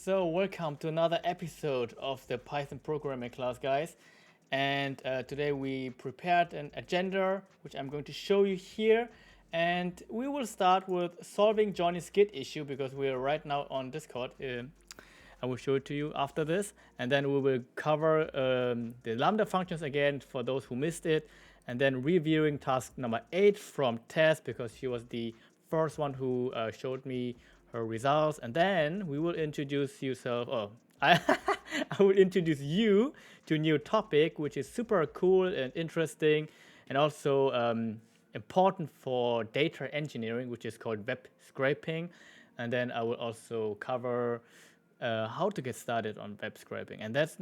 So welcome to another episode of the Python programming class, guys. And today we prepared an agenda, which I'm going to show you here. And we will start with solving Jonney's Git issue because we are right now on Discord. I will show it to you after this. And then we will cover the Lambda functions again for those who missed it. And then reviewing task number 8 from Tess because she was the first one who showed me her results. And then we will introduce yourself. Oh, I will introduce you to a new topic, which is super cool and interesting and also important for data engineering, which is called web scraping. And then I will also cover how to get started on web scraping. And that's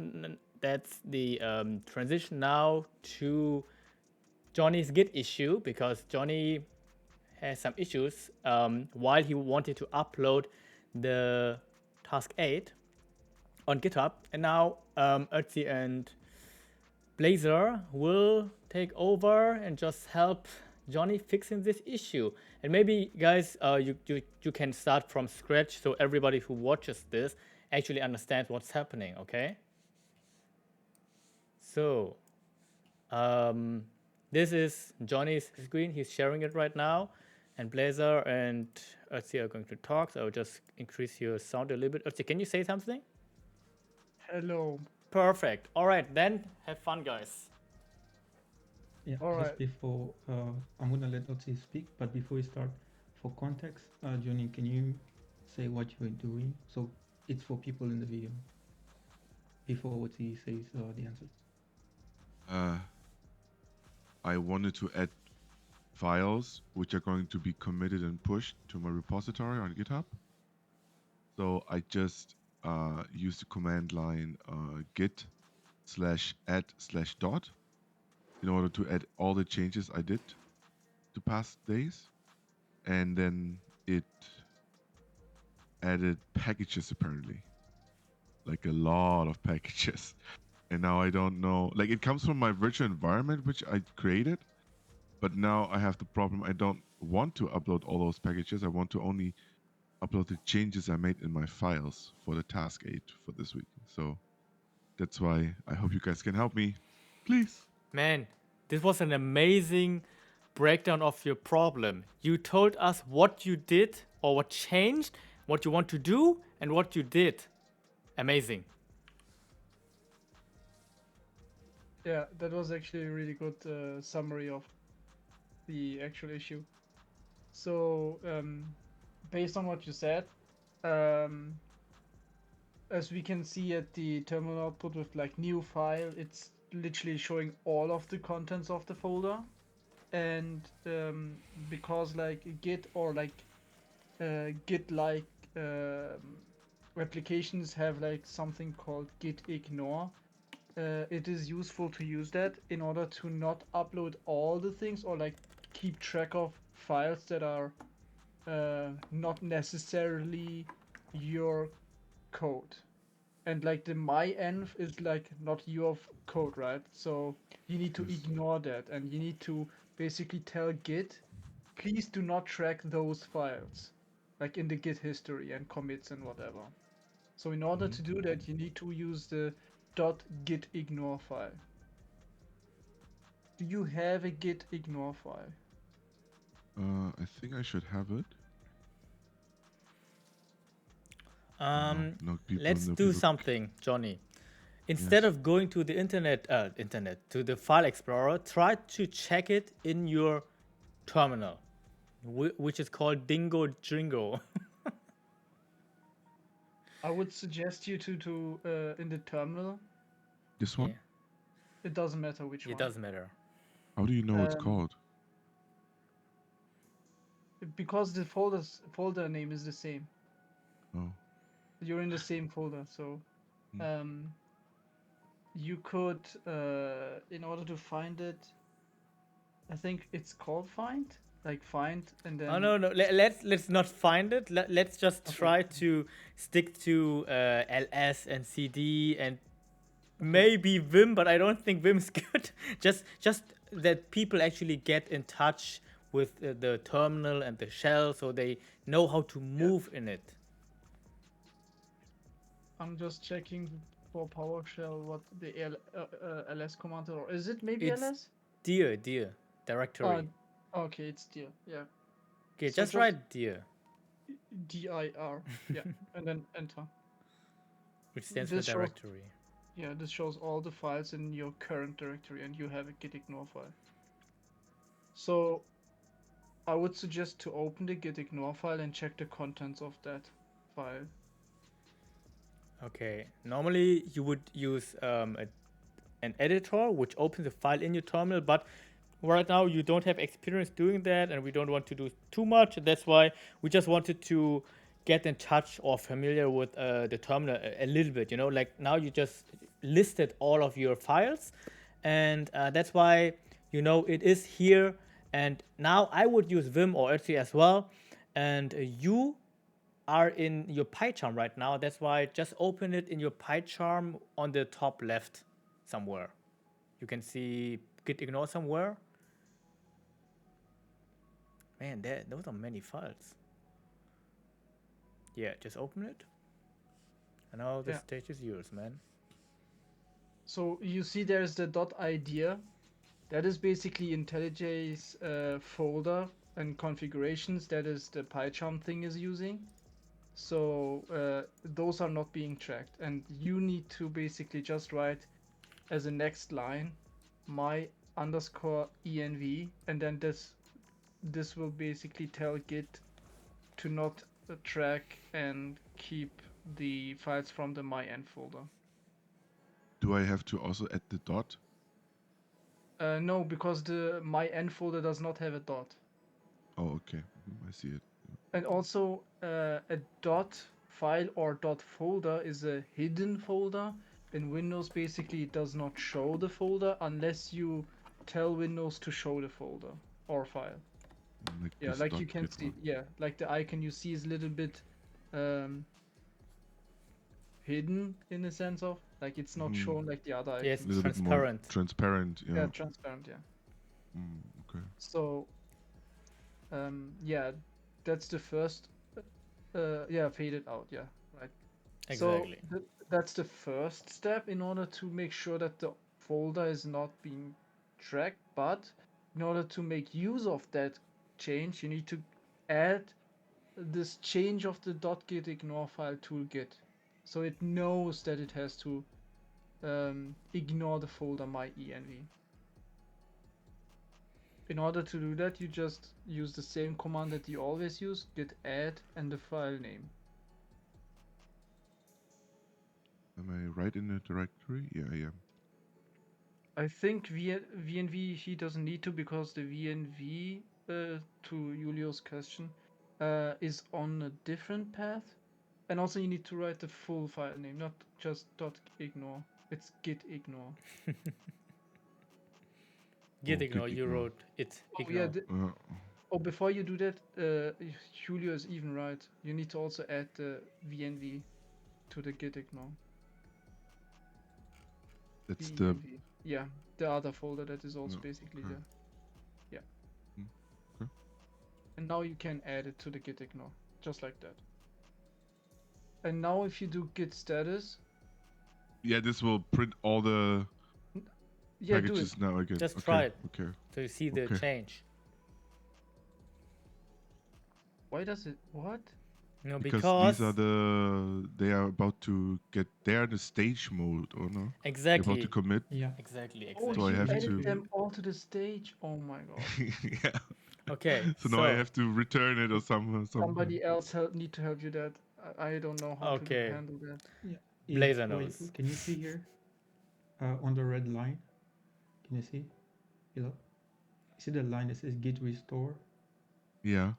the transition now to Jonney's Git issue, because Jonney has some issues while he wanted to upload the task 8 on GitHub. And now Ötzi and Blazor will take over and just help Jonney fixing this issue. And maybe, guys, you can start from scratch so everybody who watches this actually understands what's happening, okay? So, this is Jonney's screen. He's sharing it right now. And Blazor and Ötzi are going to talk. So I'll just increase your sound a little bit. Ötzi, can you say something? Hello. Perfect. All right, then have fun, guys. Yeah, All just right. before, I'm gonna let Otzi speak, but before we start, for context, Jonney, can you say what you're doing? So it's for people in the video, before Otzi says the answers. I wanted to add files which are going to be committed and pushed to my repository on GitHub. So I just used the command line git /add/dot in order to add all the changes I did the past days. And then it added packages, apparently, like a lot of packages. And now I don't know, like it comes from my virtual environment, which I created. But now I have the problem. I don't want to upload all those packages. I want to only upload the changes I made in my files for the task 8 for this week. So that's why I hope you guys can help me. Please. Man, this was an amazing breakdown of your problem. You told us what you did or what changed, what you want to do, and what you did. Amazing. Yeah, that was actually a really good summary of the actual issue. So, based on what you said, as we can see at the terminal output with like new file, it's literally showing all of the contents of the folder. And because like Git or like Git-like applications have like something called gitignore, it is useful to use that in order to not upload all the things or like keep track of files that are not necessarily your code. And like the my-env is like not your code, right? So you need to ignore that, and you need to basically tell Git, please do not track those files, like in the Git history and commits and whatever. So in order to do that, you need to use the .gitignore file. Do you have a gitignore file? I think I should have it. Let's do something, Jonney. Instead of going to the internet, to the file explorer, try to check it in your terminal, which is called Dingo Dringo. I would suggest you to in the terminal. This one? Yeah. It doesn't matter which one. It doesn't matter. How do you know it's called? Because the folder name is the same. Oh. You're in the same folder, so you could, in order to find it, I think it's called find, like find, and then. Oh no, let's not find it. Let's just try to stick to ls and cd and maybe vim, but I don't think vim's good. just that people actually get in touch with the terminal and the shell, so they know how to move in it. I'm just checking for PowerShell what the ls command or is it maybe It's ls? dir Uh, directory. okay, it's dir. Yeah. Okay, So just just write dir, dir. Yeah, and then enter. which stands for This shows directory. this shows all the files in your current directory, and you have a gitignore file. So I would suggest to open the gitignore file and check the contents of that file. Okay, normally you would use an editor which opens the file in your terminal, but right now you don't have experience doing that and we don't want to do too much. That's why we just wanted to get in touch or familiar with the terminal a little bit, you know, like now you just listed all of your files, and that's why you know it is here. And now I would use Vim or Etsy as well, and you are in your PyCharm right now. That's why just open it in your PyCharm on the top left somewhere. You can see gitignore somewhere. Man, those are many files. Yeah, just open it. And now the Yeah. stage is yours, man. So you see there's the .idea. That is basically IntelliJ's folder and configurations. That is the PyCharm thing is using. So those are not being tracked, and you need to basically just write as a next line my underscore env, and then this will basically tell Git to not track and keep the files from the my env folder. Do I have to also add the dot? No, because the my env folder does not have a dot. Oh, okay. I see it. And also a dot file or dot folder is a hidden folder. In Windows, basically, it does not show the folder unless you tell Windows to show the folder or file. Like Yeah, this like dot you can git see. one. Yeah, like the icon you see is a little bit um, hidden in the sense of like it's not shown like the other Yes, A icons. little bit more transparent. transparent. Yeah, Yeah. transparent. Yeah. Okay. So yeah, that's the first. Yeah, faded out. Yeah, right. So Exactly. that's the first step in order to make sure that the folder is not being tracked. But in order to make use of that change, you need to add this change of the .gitignore file to Git, so it knows that it has to ignore the folder my.env. In order to do that, you just use the same command that you always use, git add and the file name. Am I right in the directory? Yeah, I am. I think VNV he doesn't need to, because the VNV, to Julio's question, is on a different path. And also you need to write the full file name, not just .ignore. It's gitignore. Gitignore, you gitignore. wrote it. Oh yeah. Ignore. Before you do that, Julio is even right. You need to also add the VNV to the gitignore. That's the. VNV. Yeah, the other folder that is also No, basically okay. there. Yeah. Okay. And now you can add it to the gitignore, just like that. And now if you do git status, Yeah, this will print all the yeah, do it. packages now again. Just okay. try it. Okay. So you see the Okay. change. Why does it? What? No, Because these are they are about to get there in the stage mode, or no? They're about to exactly, commit. Yeah. exactly. Oh, So I he have added to- them all to the stage. Oh my god. Yeah. Okay, So now I have to return it or somehow. Somebody else need to help you that. I don't know how Okay. to handle that. Yeah. Blazer Wait, knows. can you see here? On the red line, can you see? You see the line that says git restore? Yeah.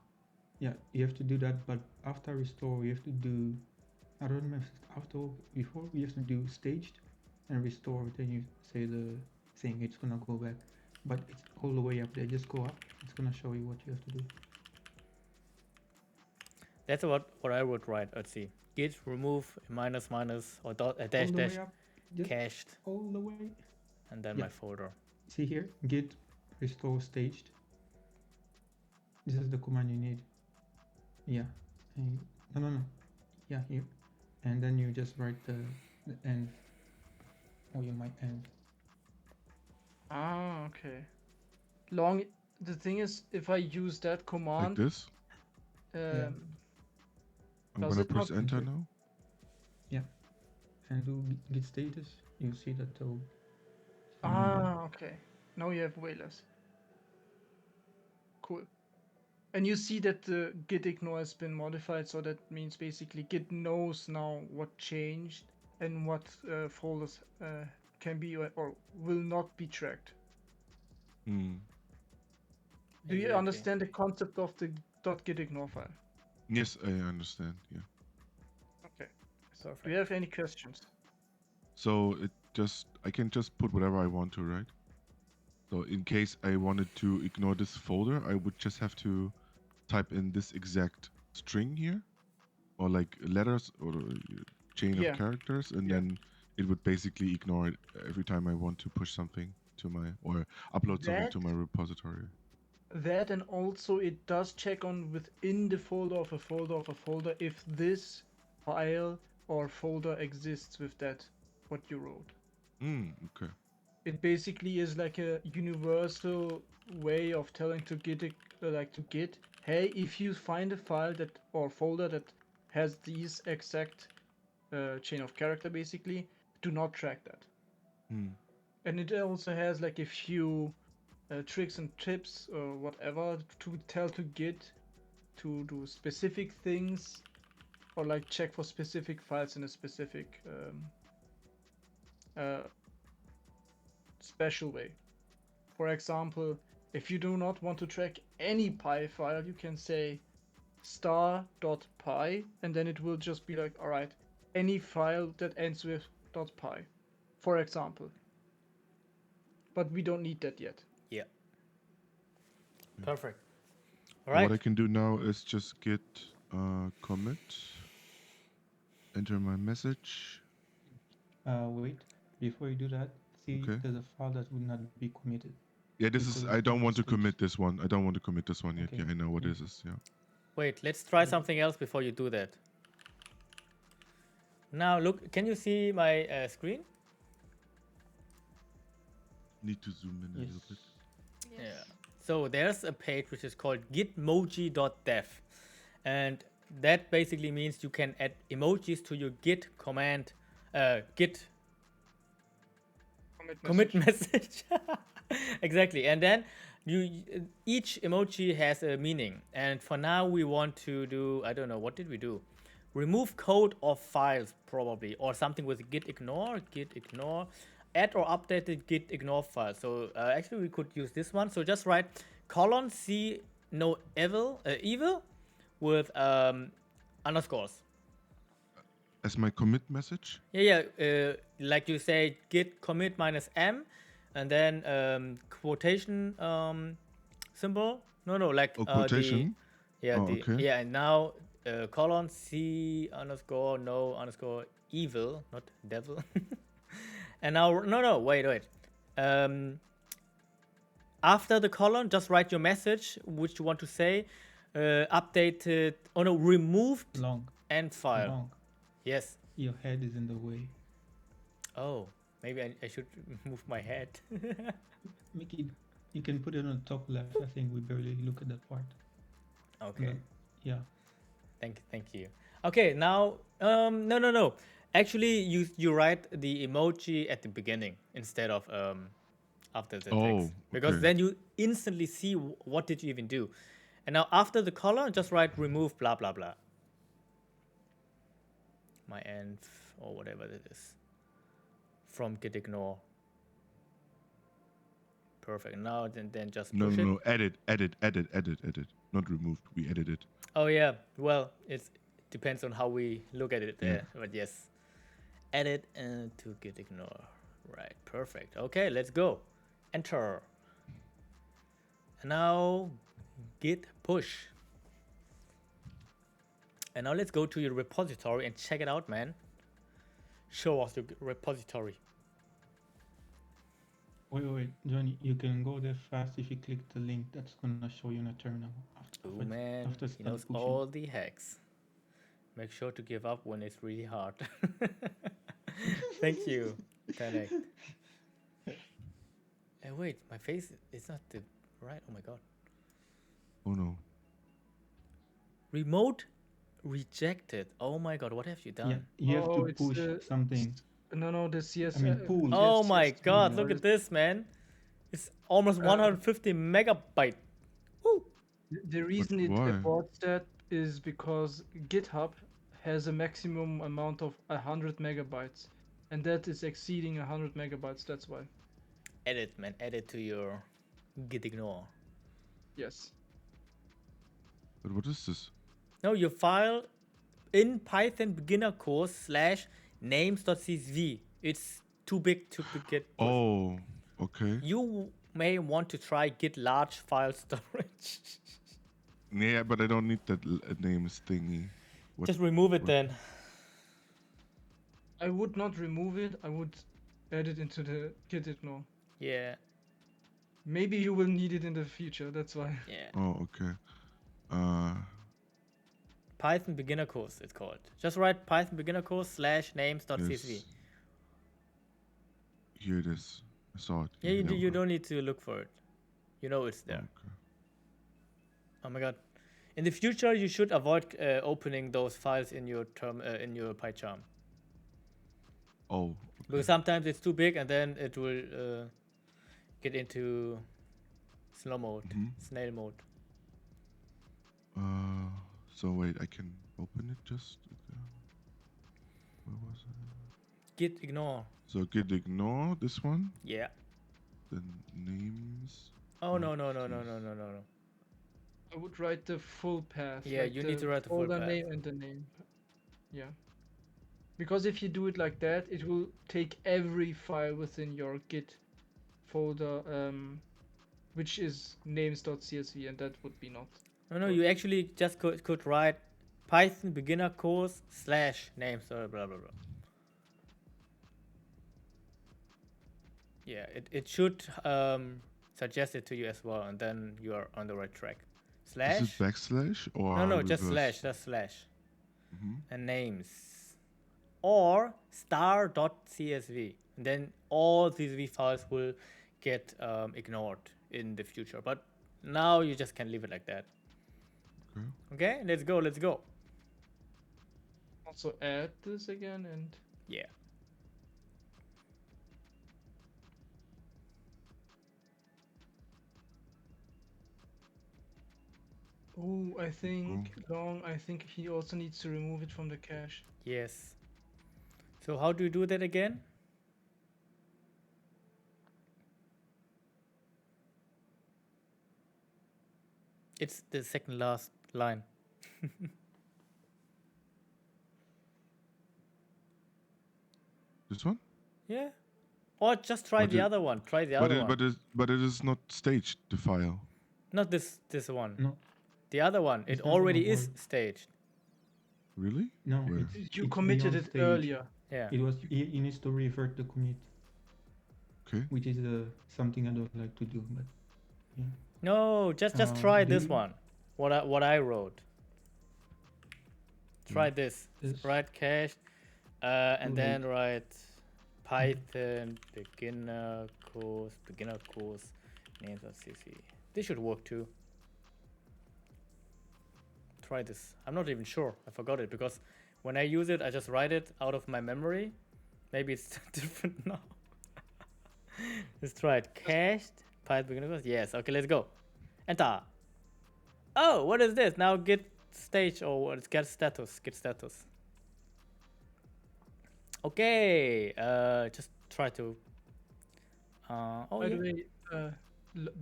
Yeah, you have to do that, but after restore, you have to do. I don't remember if it's after or before. You have to do staged and restore. Then you say the thing. It's gonna go back, but it's all the way up there. Just go up. It's gonna show you what you have to do. That's what I would write. Let's see. Git remove minus minus or dot dash all the dash way up. Just cached, all the way. and then Yeah. my folder. See here, git restore staged. This is the command you need. Yeah. And, no. Yeah, here. and then you just write the end, or you might end. Ah, okay. Long. The thing is, if I use that Like command, this. Yeah. I'm does gonna it press not? enter Enter. now. Yeah, and do git status. You see that the Ah, okay. Now you have way less. Cool. And you see that the gitignore has been modified, so that means basically Git knows now what changed and what folders can be or will not be tracked. Hmm. Do you Exactly. understand the concept of the .gitignore file? Yes, I understand. Yeah. Okay. Perfect. Do you have any questions? So I can just put whatever I want to, right? So in case I wanted to ignore this folder, I would just have to type in this exact string here, or like letters or chain of Yeah. characters, and Yeah. then it would basically ignore it every time I want to push something to my or upload something to my repository. That and also it does check on within the folder of a folder of a folder if this file or folder exists with that what you wrote. Okay. It basically is like a universal way of telling to Git, hey, if you find a file that or folder that has these exact chain of character, basically, do not track that. And it also has like a few tricks and tips or whatever to tell to Git to do specific things or like check for specific files in a specific uh, special way. For example, if you do not want to track any py file, you can say star.py and then it will just be like, all right, any file that ends with .py, for example. But we don't need that yet. Yeah. Perfect. All What I right. can do now is just git commit, enter my message. Wait, before you do that, see Okay. there's a file that would not be committed. Yeah, this because is. it's I not don't want to staged. commit this one. I don't want to commit this one yet. Okay. Yeah, I know what Yeah. this is. Yeah. Wait, let's try Okay. something else before you do that. Now look, can you see my screen? Need to zoom in a Yes. little bit. Yeah. So there's a page which is called gitmoji.dev, and that basically means you can add emojis to your git command, git commit message. Exactly, and then each emoji has a meaning. And for now, we want to do, I don't know, what did we do? Remove code of files probably, or something with git ignore, add or update the git ignore file. So actually, we could use this one. So just write colon c no evil with underscores. As my commit message. Yeah, like you say, git commit minus m, and then quotation symbol. No, like Oh, quotation. Okay. and now colon c underscore no underscore evil, not devil. And now no, wait. After the colon, just write your message which you want to say. Updated. Oh no, removed Long. end file. Long. Yes. Your head is in the way. Oh, maybe I should move my head. Make it. You can put it on the top left. I think we barely look at that part. Okay. Then, yeah. Thank you. Okay, now no. Actually, you write the emoji at the beginning instead of after the text, because okay. then you instantly see what did you even do. And now after the color, just write remove blah blah blah. My env or whatever it is from gitignore. Perfect. Now then just push it. No. Edit. Not removed. We edited. Oh yeah. Well, it depends on how we look at it. Yeah. But yes, edit and to gitignore. Right. Perfect. Okay, let's go. Enter. And now git push. And now let's go to your repository and check it out, man. Show us your repository. Wait, Jonney, you can go there fast if you click the link that's gonna show you in a terminal. Oh man, after he knows pushing. all the hacks. Make sure to give up when it's really hard. Thank you, Panic. Hey, wait, my face is not the right. Oh my god. Oh no. Remote rejected. Oh my god, what have you Yeah, done? you have to Oh, it's push the something. no, the CS. I mean, pull. Oh yes, my yes, god, look or at this, man. It's almost 150 megabyte. Woo. the reason it why? aborts that is because GitHub has a maximum amount of 100 megabytes, and that is exceeding 100 megabytes. That's why. Edit, man, edit to your gitignore. Yes. But what is this? No, your file in Python beginner course / names.csv. It's too big to get pushed. Oh, okay. You may want to try git large file storage. Yeah, but I don't need that names thingy. What? Just remove it what- then. I would not remove it. I would add it into the gitignore. Yeah, Maybe you will need it in the future. That's why. yeah. Oh, okay. Python beginner course, it's called. Just write Python beginner course / names.csv. Yes. Here it is. I saw it. Yeah, there we you go. don't need to look for it. You know it's there. Okay. Oh my god. In the future, you should avoid opening those files in your PyCharm. Oh. Because sometimes it's too big and then it will get into slow mode, Mhm. snail mode. So wait, I can open it just. Where was it? Git ignore. So gitignore this one. Yeah. Then names. Oh no. I would write the full path. Yeah, you need to write the full folder path. name and the name. Yeah. Because if you do it like that, it will take every file within your Git folder, which is names.csv, and that would be not. No, you actually just could write Python beginner course / names blah blah blah. Yeah, it should suggest it to you as well, and then you are on the right track. Is it Slash? backslash or? No, just reverse? slash. Mhm. And names. Or star.csv. And then all CSV files will get ignored in the future. But now you just can leave it like that. Okay. Okay, let's go. Also add this again and Yeah. oh, I think I think he also needs to remove it from the cache. Yes. So how do you do that again? It's the second last line. This one? Yeah. Or just try But the it- other one. Try the But other it, one. but it is not staged, the file. Not this one. No, The other one. It It's not already gonna is work. staged. Really? no. Where? You it's committed beyond it stage. earlier. Yeah. It was. He needs to revert the commit, Okay. which is something I don't like to do. But yeah, No, just try do this you- one. What I wrote. Try this. This- Write cache, and Too then write Python beginner course names.cc. This should work too. Try this. I'm not even sure. I forgot it because when I use it, I just write it out of my memory. Maybe it's different now. Let's try it. Cached Python beginner course. Yes. Okay, let's go. Enter. Oh, what is this? Now git stage or what? It's get status. Git status. Okay. Just try to. Oh By yeah. the way,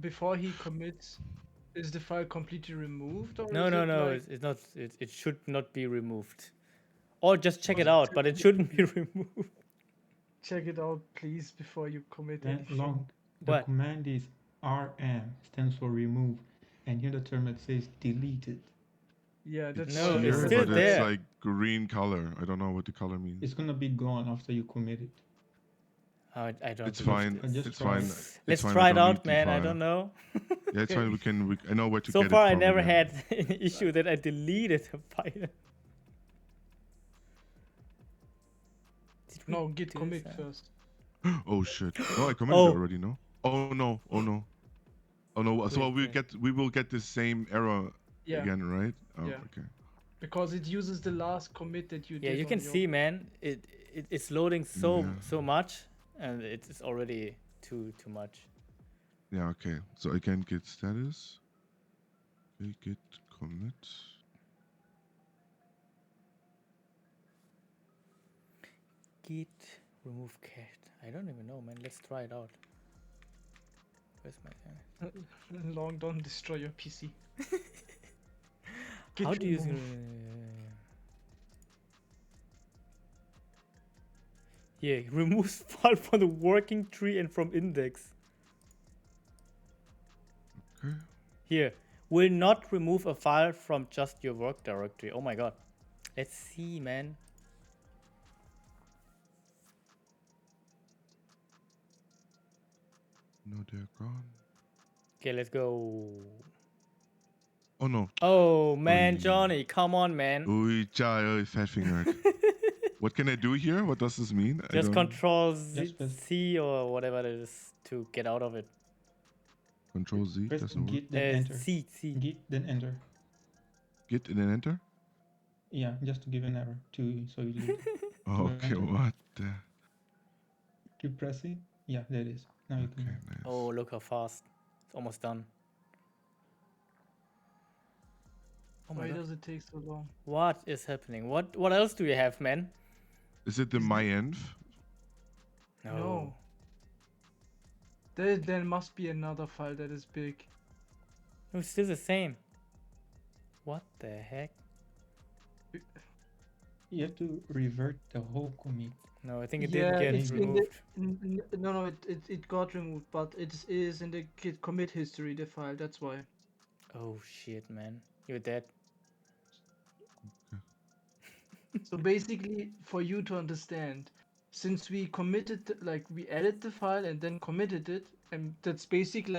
before he commits, is the file completely removed or No, is no, it no. like- It's not. It should not be removed. Or just check Was it it out, but it shouldn't be removed. Check it out, please, before you commit then anything. long. The What? command is rm, stands for remove, and here the term that says deleted. Yeah, that's No, it's Here, still but there. it's like green color. I don't know what the color means. It's gonna be gone after you commit it. I don't. It's believe fine. this. Just It's try fine. it. It's Let's fine, try I it don't out, need the man. I file. don't know. Yeah, it's fine. We can. I know where to So get far, it I from never again. had an issue that I deleted a file. Did we No, git do commit that? first. Oh shit. No, I committed it Oh, already. No. Oh no. Oh no. Oh no. So wait. we will get the same error Yeah, again, right? Oh, yeah. okay. Because it uses the last commit that you Yeah, did you on can your. see, man. It's loading Yeah. so much, and it's already too much. Yeah. Okay. So again, git status. Okay, git commit. Git remove cache. I don't even know, man. Let's try it out. Where's my thing? Long, don't destroy your PC. How Git do you? remove. Here, removes file from the working tree and from index. Okay. Here, will not remove a file from just your work directory. Oh my god. Let's see, man. No, they're gone. Okay, let's go. Oh no. Oh man, Oy. Jonney, come on, man. Ui, fat fingered. What can I do here? What does this mean? I Just don't. control Just press C or whatever it is to get out of it. Control Z press doesn't work. git then enter. C. Git then enter. Git and then enter. Yeah, just to give an error so you do. Oh, okay. Enter. What? The... Keep pressing. Yeah, there it is. Now you Okay, can. nice. Oh, look how fast. It's almost done. Oh my Why god. does it take so long? What is happening? What else do you have, man? Is it the Is my it- env? No. There must be another file that is big. No, it's still the same. What the heck? You have to revert the whole commit. No, I think it Yeah, didn't get it's Maybe. in the. removed. No, it got removed, but it is in the git commit history, the file. That's why. Oh shit, man. You're dead. So basically, for you to understand, since we committed, like we added the file and then committed it, and that's basically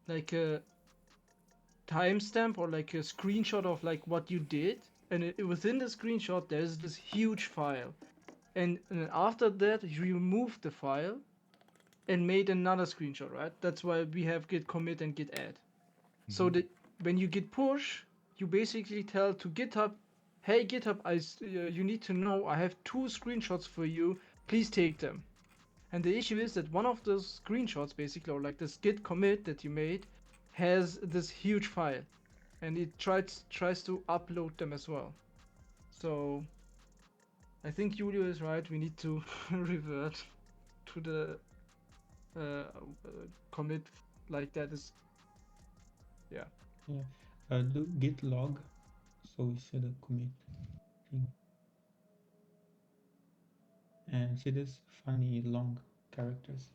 like a timestamp or like a screenshot of like what you did, and within the screenshot there's this huge file, and after that you removed the file and made another screenshot, right? That's why we have git commit and git add. So Mhm. that when you git push, you basically tell to GitHub, hey GitHub, you need to know I have 2 screenshots for you. Please take them. And the issue is that one of those screenshots, basically, or like this git commit that you made, has this huge file, and it tries to upload them as well. So I think Julio is right. We need to revert to the commit like that is. Yeah. Yeah. Do git log. So we set a commit thing. And see this funny long characters.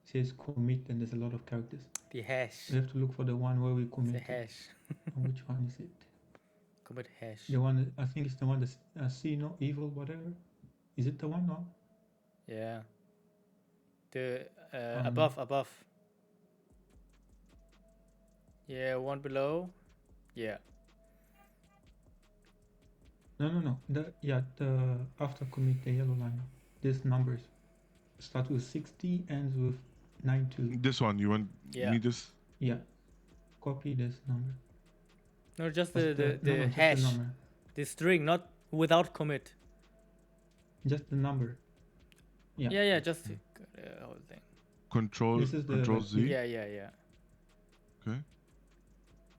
Says commit and there's a lot of characters. The hash. We have to look for the one where we The committed. hash. Which one is it? Commit hash. The one, I think it's the one that's see no evil whatever. Is it the one? No. Yeah. The above. Yeah, one below. Yeah. No. The after commit the yellow line. These numbers start with 60, ends with 92. This one. You want Yeah. me this? Yeah. Copy this number. No, just What's the no, just hash. the number. The string, not without commit. Just the number. Yeah. Yeah, just the whole thing. Control This is the Control like, Z. Yeah. Okay.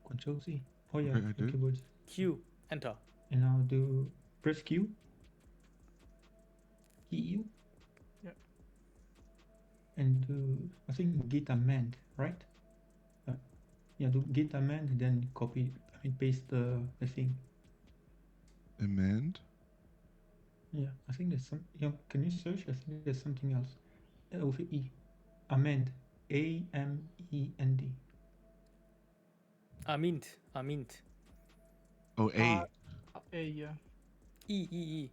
Control C. Oh yeah, Okay, I the did. keyboard. Q. Enter. And now do press Q. EU. Yeah. And do I think git amend, right? Yeah, do git amend, then copy. I mean paste the thing. Amend. Yeah, I think there's some. Yeah, can you search? I think there's something else. With E. Amend. AMEND. Amint. Oh, A. Yeah. E.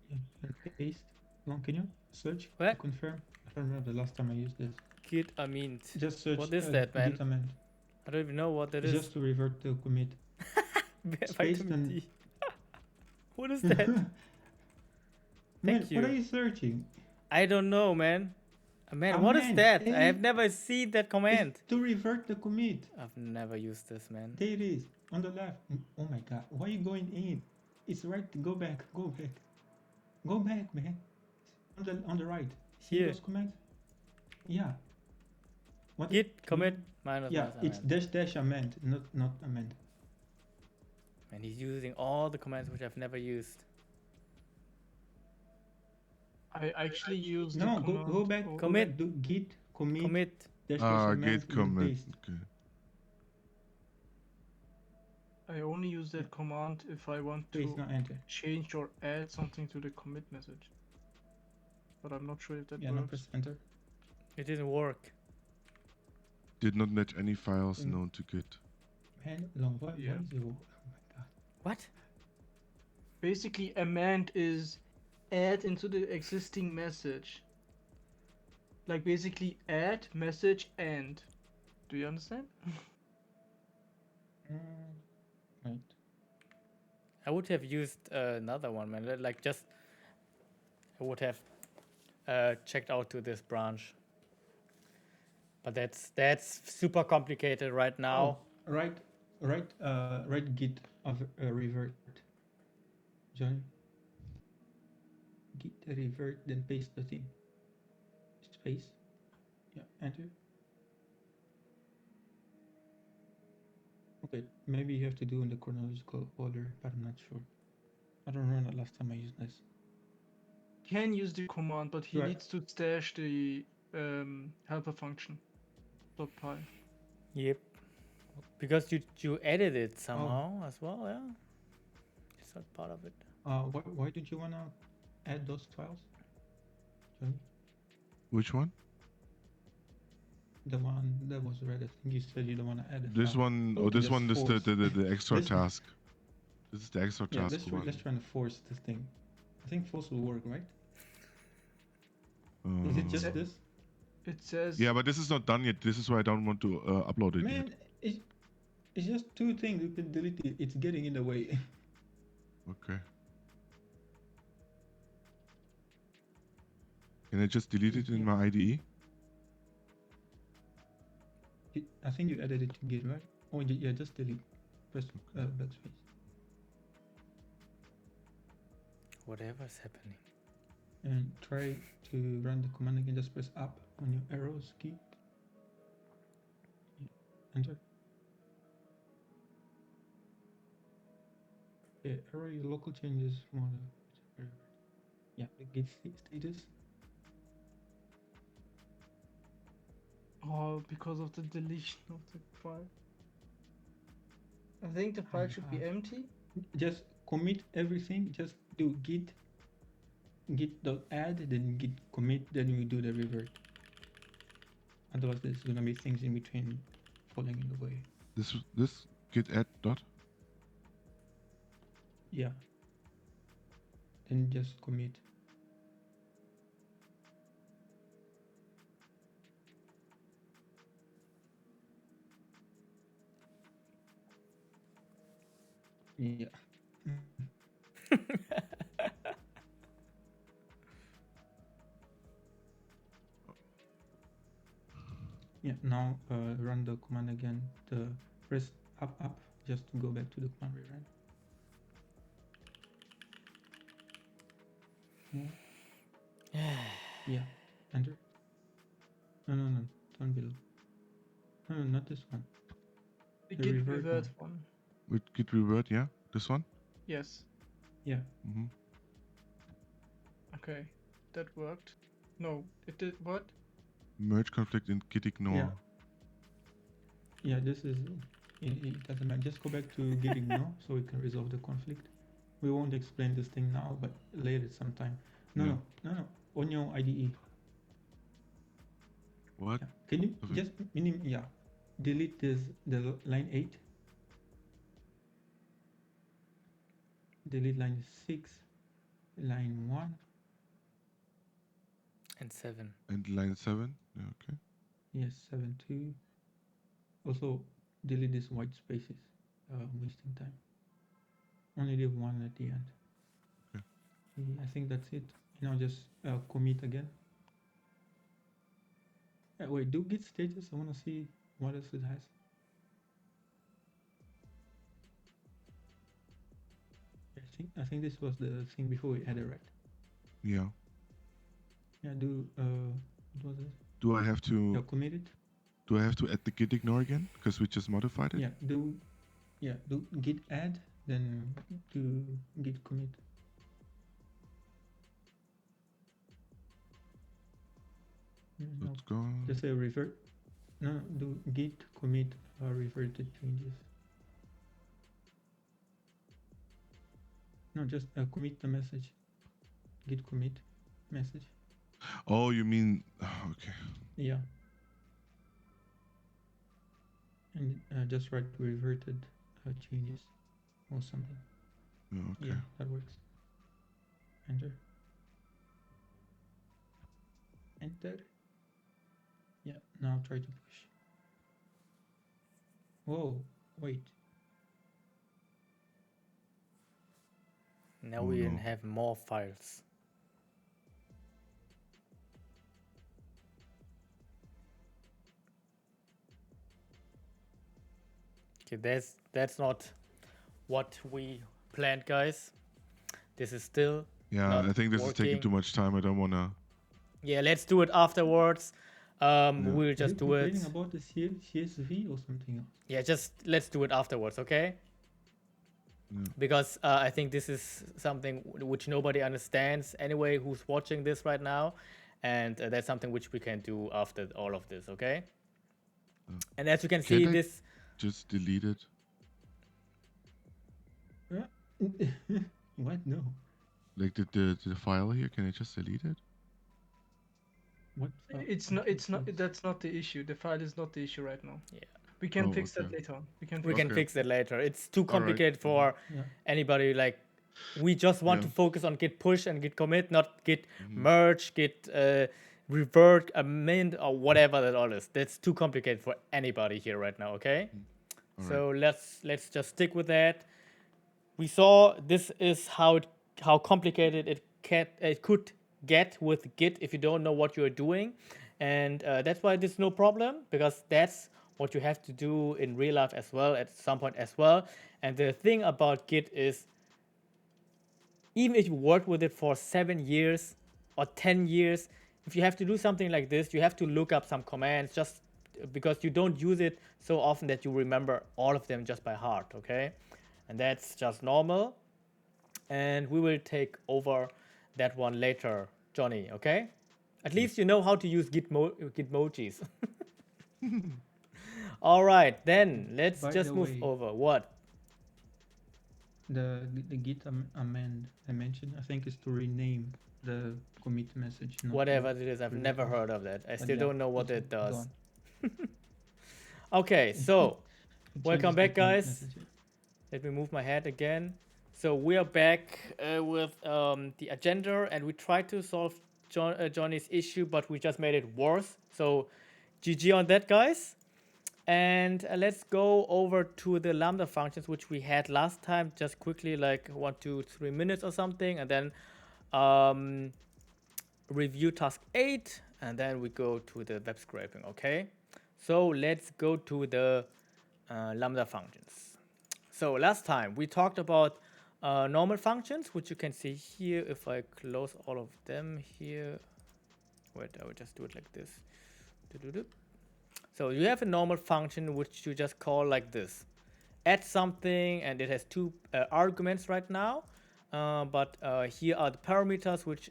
Yeah, and paste. Long, can you search What? to confirm? I don't remember the last time I used this. Git amint. Just search. What is that, man? Git amend. I don't even know what that It's is. just to revert the commit. Space Vitamin and D. What is that? Man, Thank what are you. you searching? I don't know, man. Man, A what is man, that? I have eh? never seen that It's command. to revert the commit. I've never used this, man. There it is, on the left. Oh my god, why are you going in? It's right, go back, go back. Go back, man. On the right. See Here. those commands? Yeah. What? Git can you- commit minus Yeah, minus it's amend. dash amend, not amend. And he's using all the commands which I've never used. I actually use the No, command. go back, or- go Commit. back, do git commit, Commit. dash Git amend, then commit. paste. Okay. I only use that command if I want Paste, to not enter. change or add something to the commit message. But I'm not sure if that Yeah, now works. press enter. It didn't work. Did not match any files Mm. known to Git. Man, long, what Yeah. is it? Oh my god. What? Basically, amend is add into the existing message. Like basically add message end. Do you understand? Right. I would have used another one, man. Like just, I would have checked out to this branch. But that's super complicated right now. Oh, write git of revert. Johnny. Git revert, then paste the thing. Space. Yeah, enter. Okay, maybe you have to do in the chronological order, but I'm not sure. I don't remember the last time I used this. Can use the command, but he Right. needs to stash the helper function. .py. Yep. Because you edit it somehow as well, yeah. It's not part of it. Why did you wanna add those files, Johnny? Which one? The one that was read. I think you said you don't wanna add it. This one, or this just one is force. the extra Let's- task. This is the extra Yeah, task one. let's try to force this thing. I think force will work, right? Is it just Uh, this? It says Yeah, but this is not done yet. This is why I don't want to upload it yet. Man, it's just two things. You can delete it. It's getting in the way. Okay. Can I just delete it in my IDE? I think you added it to Git, right? Oh, yeah, just delete. Press backspace. Whatever's happening. And try to run the command again. Just press up on your arrows key. Enter. Yeah, error your local changes more. Yeah, the Git status. because of the deletion of the file. I think the file should be empty. Just commit everything. Just do git.add, then git commit, then we do the revert. Otherwise, there's gonna be things in between falling in the way. This git add dot. Yeah. Then just commit. Yeah. Yeah, now run the command again. Press up just to go back to the command we ran. Yeah, enter. No, turn below. No, not this one. The The git revert revert one. With git revert, yeah? This one? Yes. Yeah. Mm-hmm. Okay, that worked. No, it did what? Merge conflict in gitignore. Yeah, this is it doesn't matter. Just go back to gitignore so we can resolve the conflict. We won't explain this thing now, but later sometime. No. On your IDE. What? Yeah. Can you Okay. just delete the line 8. Delete line 6, line 1. And 7. And line 7? Yeah, okay. Yes, 7 2. Also delete these white spaces. I'm wasting time. Only leave one at the end. Okay. I think that's it. Now just commit again. Wait, do git status. I want to see what else it has. I think this was the thing before we added, right? Yeah. Yeah. What was it? Do I have Yeah, to commit it. do I have to add the gitignore again because we just modified it? Do git add, then do git commit. No, Let's go. just say revert. No, do git commit reverted changes. No, just commit the message. Git commit message. Oh, you mean okay. Yeah. And just write reverted changes or something. Okay. Yeah, that works. Enter. Enter. Yeah, now try to push. Whoa, wait. Now Oh, we no. have more files. Okay, that's not what we planned, guys. This is still Yeah, not I think this is taking working. too much time. I don't wanna. Yeah, let's do it afterwards. We'll Are just you do it. complaining about the CSV or something else? Yeah, just let's do it afterwards, okay? Yeah. Because I think this is something which nobody understands anyway who's watching this right now, and that's something which we can do after all of this, okay? And as you can see, Can't I this just delete it? What? No. Like the file here? Can I just delete it? What? It's not. It's not. That's not the issue. The file is not the issue right now. Yeah. We can Oh, fix that okay. later on. We can. we Fix can Okay. fix that later. It's too All right. complicated for Yeah. anybody. Like, we just want Yeah. to focus on git push and git commit, not git Mhm. merge, git revert, amend, or whatever that all is. That's too complicated for anybody here right now, okay? All So let's just stick with that. We saw this is how complicated it could get with Git if you don't know what you're doing, and that's why there's no problem, because that's what you have to do in real life as well at some point as well. And the thing about Git is, even if you work with it for 7 years or 10 years, if you have to do something like this, you have to look up some commands just because you don't use it so often that you remember all of them just by heart, okay? And that's just normal. And we will take over that one later, Jonney, okay? At least you know how to use Gitmojis. All right, then let's By just the move way, over. What? the git amend I mentioned, I think, is to rename the commit message. Not Whatever to it is, I've remove never it. heard of that. I But still yeah, don't know what it's it does. gone. Okay, so It welcome changes the back, commit guys. message. Let me move my head again. So we are back with the agenda, and we tried to solve Johnny's issue, but we just made it worse. So GG on that, guys. And let's go over to the Lambda functions, which we had last time, just quickly, like 1, 2, 3 minutes or something, and then review task 8, and then we go to the web scraping, okay? So let's go to the Lambda functions. So last time we talked about normal functions, which you can see here. If I close all of them here, wait, I will just do it like this. So you have a normal function which you just call like this. Add something, and it has two arguments right now. But here are the parameters, which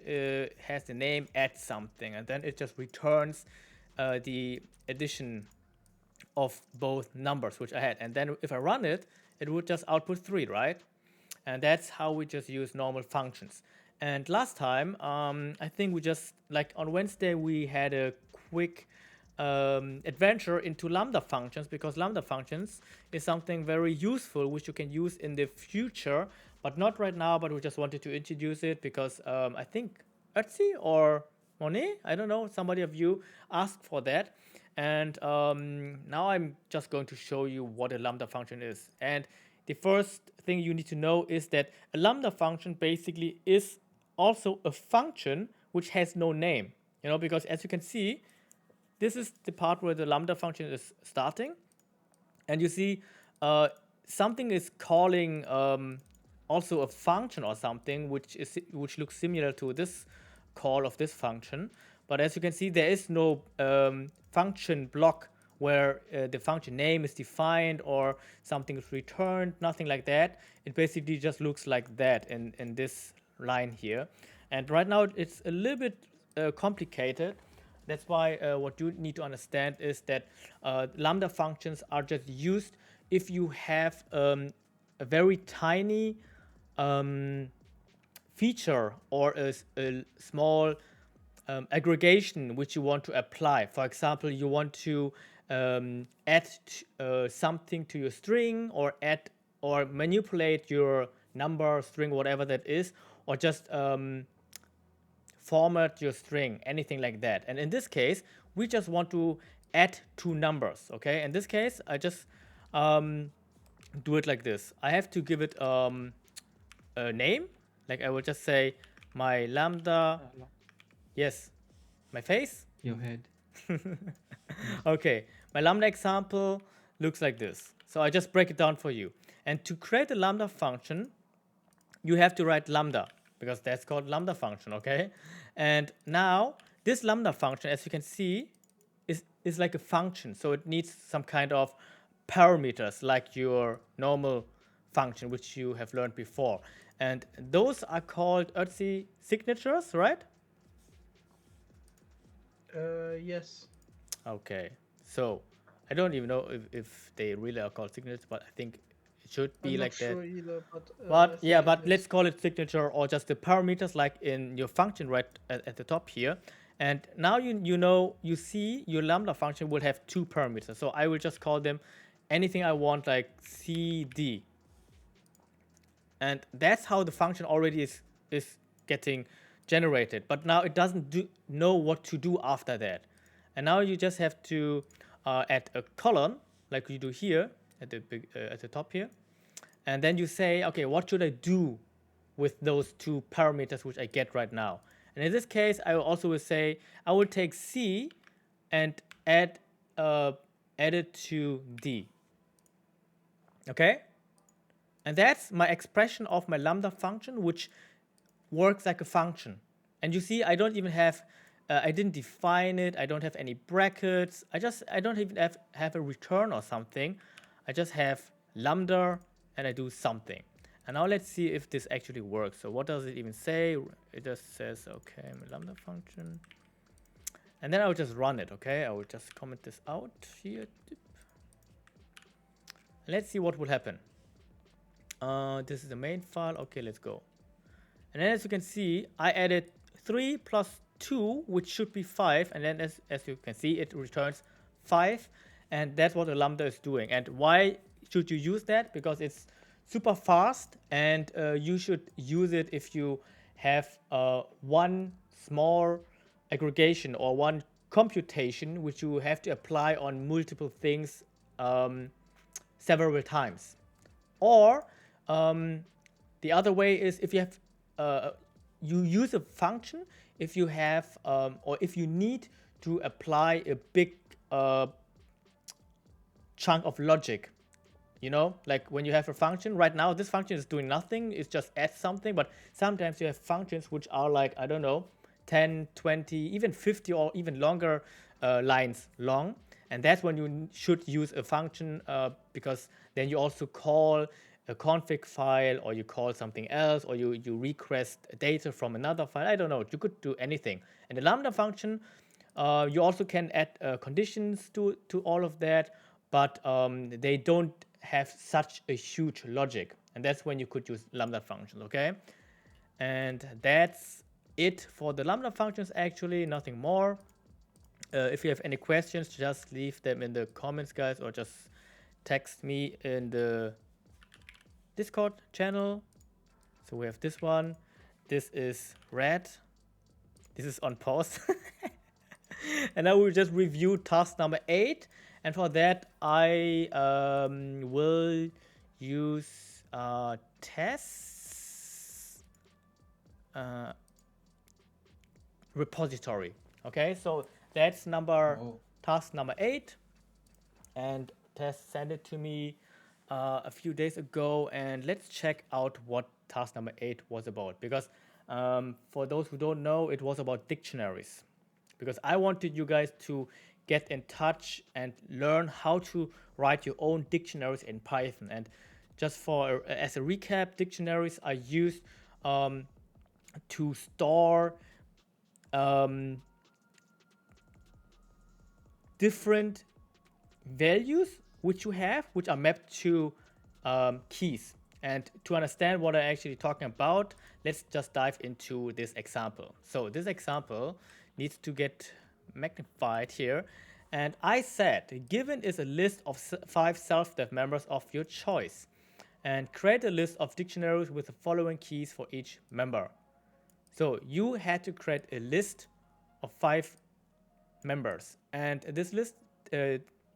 has the name add something, and then it just returns the addition of both numbers which I had. And then if I run it, it would just output 3, right? And that's how we just use normal functions. And last time, I think we just, like on Wednesday, we had a quick adventure into Lambda functions, because Lambda functions is something very useful which you can use in the future, but not right now. But we just wanted to introduce it because I think Ötzi or Monet, I don't know, somebody of you asked for that. And now I'm just going to show you what a Lambda function is. And the first thing you need to know is that a Lambda function basically is also a function which has no name, you know, because as you can see, this is the part where the lambda function is starting, and you see something is calling also a function or something which looks similar to this call of this function. But as you can see, there is no function block where the function name is defined or something is returned, nothing like that. It basically just looks like that in this line here. And right now it's a little bit complicated. That's why what you need to understand is that lambda functions are just used if you have a very tiny feature or a small aggregation which you want to apply. For example, you want to add something to your string, or add or manipulate your number, string, whatever that is, or just format your string, anything like that. And in this case, we just want to add two numbers. Okay, in this case, I just do it like this. I have to give it a name. Like I will just say my lambda. Yes, my face. Your head. Okay, my lambda example looks like this. So I just break it down for you. And to create a lambda function, you have to write lambda, because that's called lambda function, okay? And now this lambda function, as you can see, is like a function. So it needs some kind of parameters like your normal function, which you have learned before. And those are called Ötzi signatures, right? Yes. Okay, so I don't even know if they really are called signatures, but I think it should be I'm like not that. sure either, but I But yeah, think it but is. let's call it signature, or just the parameters like in your function right at the top here. And now you see your lambda function will have two parameters. So I will just call them anything I want, like cd. And that's how the function already is getting generated. But now it doesn't know what to do after that. And now you just have to add a colon, like you do here at the top here. And then you say, okay, what should I do with those two parameters which I get right now? And in this case, I also will say, I will take C and add it to D. Okay? And that's my expression of my lambda function, which works like a function. And you see, I don't even have, I didn't define it. I don't have any brackets. I don't even have a return or something. I just have lambda and I do something. And now let's see if this actually works. So what does it even say? It just says, okay, my lambda function. And then I will just run it, okay? I will just comment this out here. Let's see what will happen. This is the main file. Okay, let's go. And then as you can see, I added 3 plus 2, which should be 5. And then as you can see, it returns 5. And that's what a lambda is doing. And why should you use that? Because it's super fast, and you should use it if you have one small aggregation or one computation which you have to apply on multiple things several times. Or the other way is if you have you use a function if you have or if you need to apply a big chunk of logic. You know, like when you have a function, right now this function is doing nothing, it's just adds something, but sometimes you have functions which are like, I don't know, 10, 20, even 50 or even longer lines long. And that's when you should use a function because then you also call a config file, or you call something else, or you request data from another file. I don't know, you could do anything. And the lambda function, you also can add conditions to all of that, but they don't have such a huge logic. And that's when you could use lambda functions, okay? And that's it for the lambda functions, actually, nothing more. If you have any questions, just leave them in the comments, guys, or just text me in the Discord channel. So we have this one. This is red. This is on pause. And I will just review task number 8. And for that, I will use tests. repository. Okay, so that's Oh, task number 8, and Tess sent it to me a few days ago, and let's check out what task number 8 was about, because for those who don't know, it was about dictionaries, because I wanted you guys to get in touch and learn how to write your own dictionaries in Python. And just for as a recap, dictionaries are used to store um, different values which you have, which are mapped to keys. And to understand what I'm actually talking about, let's just dive into this example. So this example needs to get magnified here. And I said, given is a list of 5 self-dev members of your choice. And create a list of dictionaries with the following keys for each member. So you had to create a list of 5 members. And this list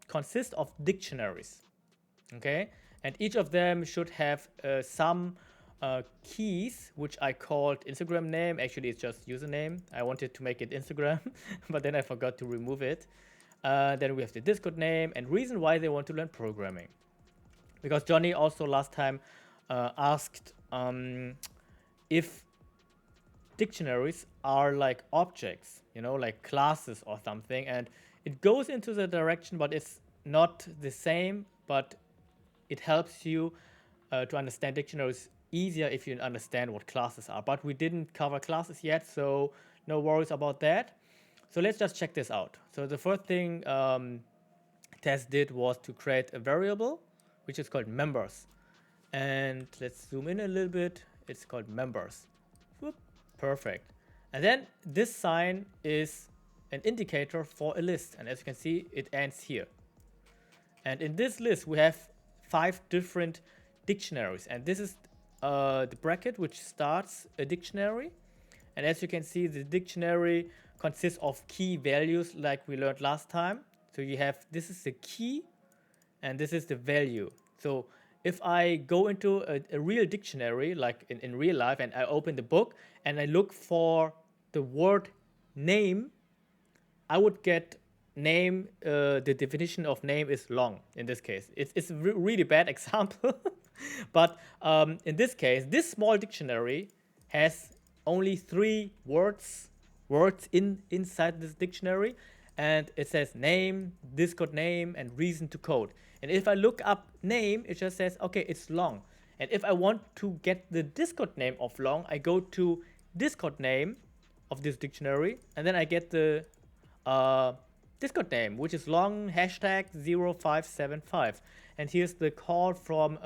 consists of dictionaries. Okay, and each of them should have some keys, which I called Instagram name. Actually, it's just username. I wanted to make it Instagram, but then I forgot to remove it. Then we have the Discord name and reason why they want to learn programming. Because Jonney also last time asked if dictionaries are like objects, you know, like classes or something, and it goes into the direction, but it's not the same, but it helps you to understand dictionaries easier if you understand what classes are. But we didn't cover classes yet, so no worries about that. So let's just check this out. So the first thing Tess did was to create a variable, which is called members. And let's zoom in a little bit. It's called members. Whoop, perfect. And then this sign is an indicator for a list. And as you can see, it ends here. And in this list, we have 5 different dictionaries. And this is the bracket which starts a dictionary. And as you can see, the dictionary consists of key values like we learned last time. So you have, this is the key and this is the value. So if I go into a real dictionary, like in real life, and I open the book and I look for the word name, I would get name, the definition of name is long in this case. It's a really bad example. But in this case, this small dictionary has only 3 words inside this dictionary, and it says name, Discord name, and reason to code. And if I look up name, it just says, okay, it's long. And if I want to get the Discord name of long, I go to Discord name of this dictionary, and then I get the Discord name, which is long hashtag 0575. And here's the call from,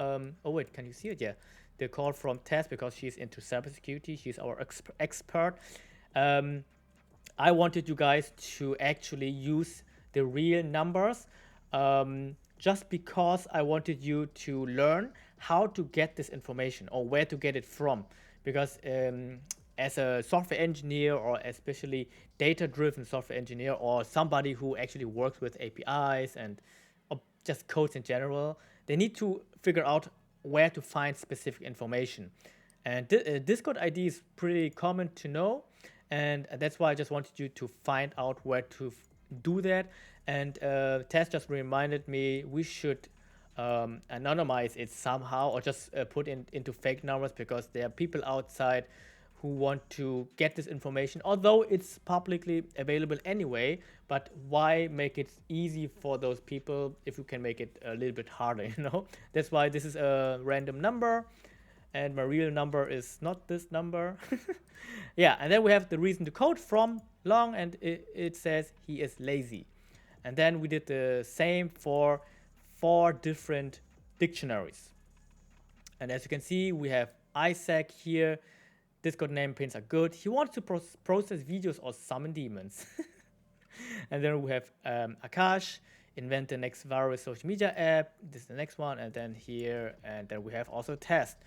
oh wait, can you see it? Yeah, the call from Tess, because she's into cybersecurity. She's our expert. I wanted you guys to actually use the real numbers just because I wanted you to learn how to get this information or where to get it from. Because as a software engineer, or especially data-driven software engineer, or somebody who actually works with APIs and just codes in general, they need to figure out where to find specific information. And Discord ID is pretty common to know, and that's why I just wanted you to find out where to do that. And Tess just reminded me we should anonymize it somehow, or just put into fake numbers, because there are people outside who want to get this information, although it's publicly available anyway. But why make it easy for those people if you can make it a little bit harder, you know? That's why this is a random number, and my real number is not this number. Yeah, and then we have the reason to code from long, and it says he is lazy. And then we did the same for 4 different dictionaries. And as you can see, we have Isaac here. Discord name pins are good. He wants to process videos or summon demons. And then we have Akash, invent the next viral social media app. This is the next one. And then here, and then we have also Test,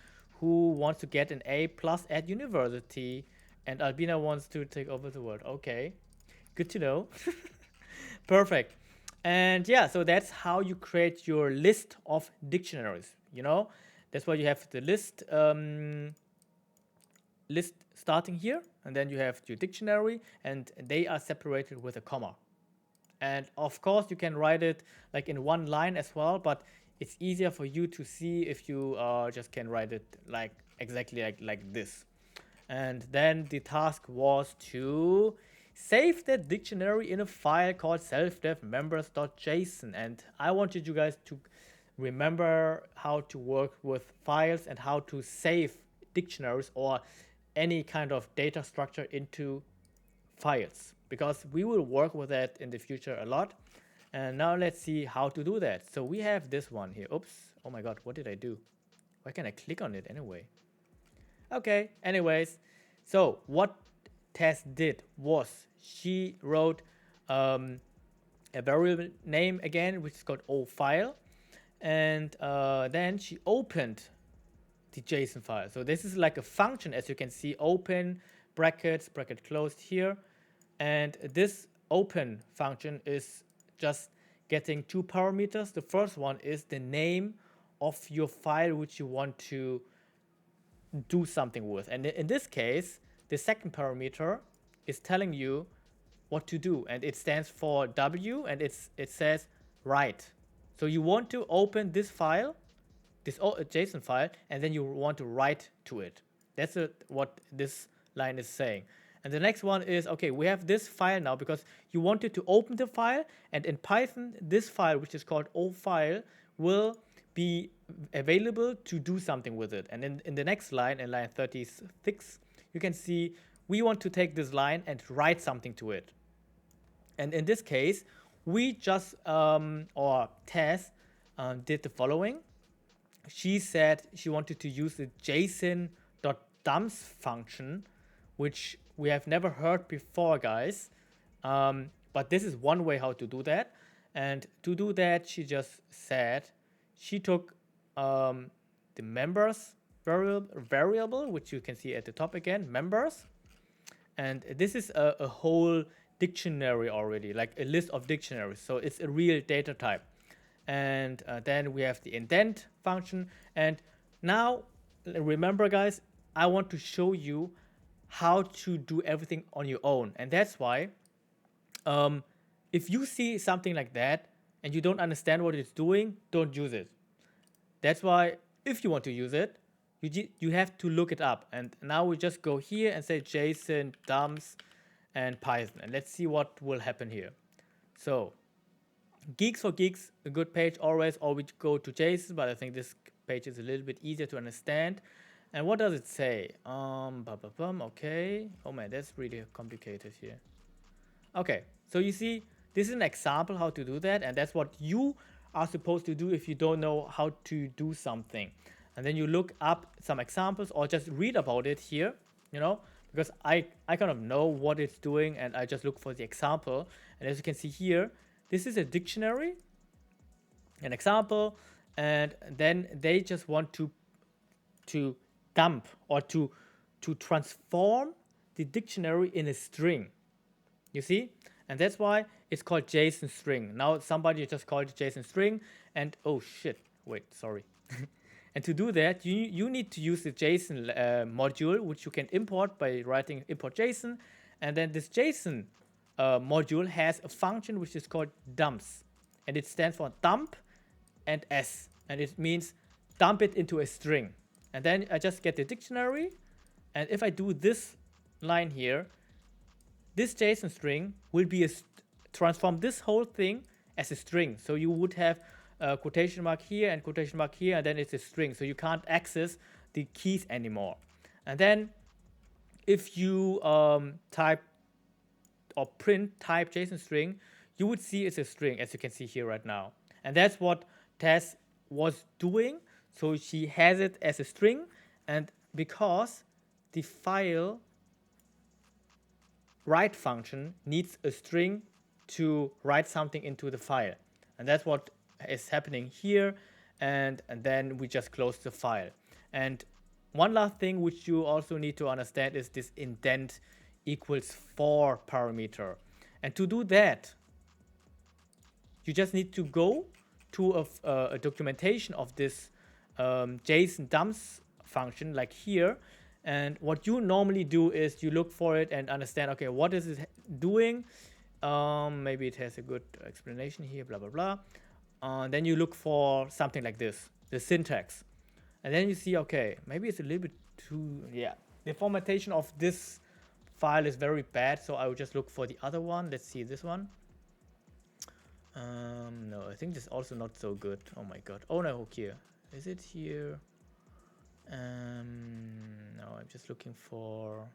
who wants to get an A+ at university. And Albina wants to take over the world. Okay, good to know. Perfect. And yeah, so that's how you create your list of dictionaries. You know, that's why you have the list starting here, and then you have your dictionary, and they are separated with a comma. And of course, you can write it like in one line as well, but it's easier for you to see if you just can write it like exactly like this. And then the task was to save that dictionary in a file called self-dev-members.json. And I wanted you guys to remember how to work with files and how to save dictionaries or any kind of data structure into files, because we will work with that in the future a lot. And now let's see how to do that. So we have this one here. Oops. Oh my God, what did I do? Why can't I click on it anyway? Okay, anyways. So what Tess did was she wrote a variable name again, which is called o_file. And then she opened the JSON file. So this is like a function, as you can see, open brackets, bracket closed here. And this open function is just getting two parameters. The first one is the name of your file which you want to do something with. And in this case, the second parameter is telling you what to do. And it stands for W, and it says write. So you want to open this file, this JSON file, and then you want to write to it. That's what this line is saying. And the next one is, okay, we have this file now because you wanted to open the file, and in Python, this file, which is called o_file, will be available to do something with it. And in the next line, in line 36, you can see we want to take this line and write something to it. And in this case, we just, or Tess, did the following. She said she wanted to use the json.dumps function, which we have never heard before, guys. But this is one way how to do that. And to do that, she just said she took the members variable, which you can see at the top again, members. And this is a whole dictionary already, like a list of dictionaries. So it's a real data type. And then we have the indent function. And now, remember, guys, I want to show you how to do everything on your own. And that's why if you see something like that and you don't understand what it's doing, don't use it. That's why if you want to use it, you have to look it up. And now we just go here and say json.dumps and Python. And let's see what will happen here. So Geeks for Geeks, a good page always go to JSON, but I think this page is a little bit easier to understand. And what does it say? Okay. Oh man, that's really complicated here. Okay, so you see, this is an example how to do that, and that's what you are supposed to do if you don't know how to do something. And then you look up some examples or just read about it here, you know, because I kind of know what it's doing, and I just look for the example. And as you can see here, this is a dictionary, an example, and then they just want to dump or to transform the dictionary in a string. You see? And that's why it's called JSON string. Now somebody just called it JSON string, and oh shit, wait, sorry. And to do that, you need to use the JSON module, which you can import by writing import JSON. And then this JSON module has a function which is called dumps. And it stands for dump and s. And it means dump it into a string. And then I just get the dictionary. And if I do this line here, this JSON string will be transform this whole thing as a string. So you would have a quotation mark here and quotation mark here, and then it's a string. So you can't access the keys anymore. And then if you type or print type JSON string, you would see it's a string, as you can see here right now. And that's what Tess was doing. So she has it as a string, and because the file write function needs a string to write something into the file. And that's what is happening here. And then we just close the file. And one last thing which you also need to understand is this indent equals for parameter. And to do that, you just need to go to a documentation of this JSON dumps function, like here. And what you normally do is you look for it and understand, okay, what is it doing? Maybe it has a good explanation here, blah, blah, blah. Then you look for something like this, the syntax. And then you see, okay, maybe it's a little bit too, yeah. The formattation of this file is very bad, so I will just look for the other one. Let's see this one. No, I think this is also not so good. Oh my god. Oh no, here. Is it here? No, I'm just looking for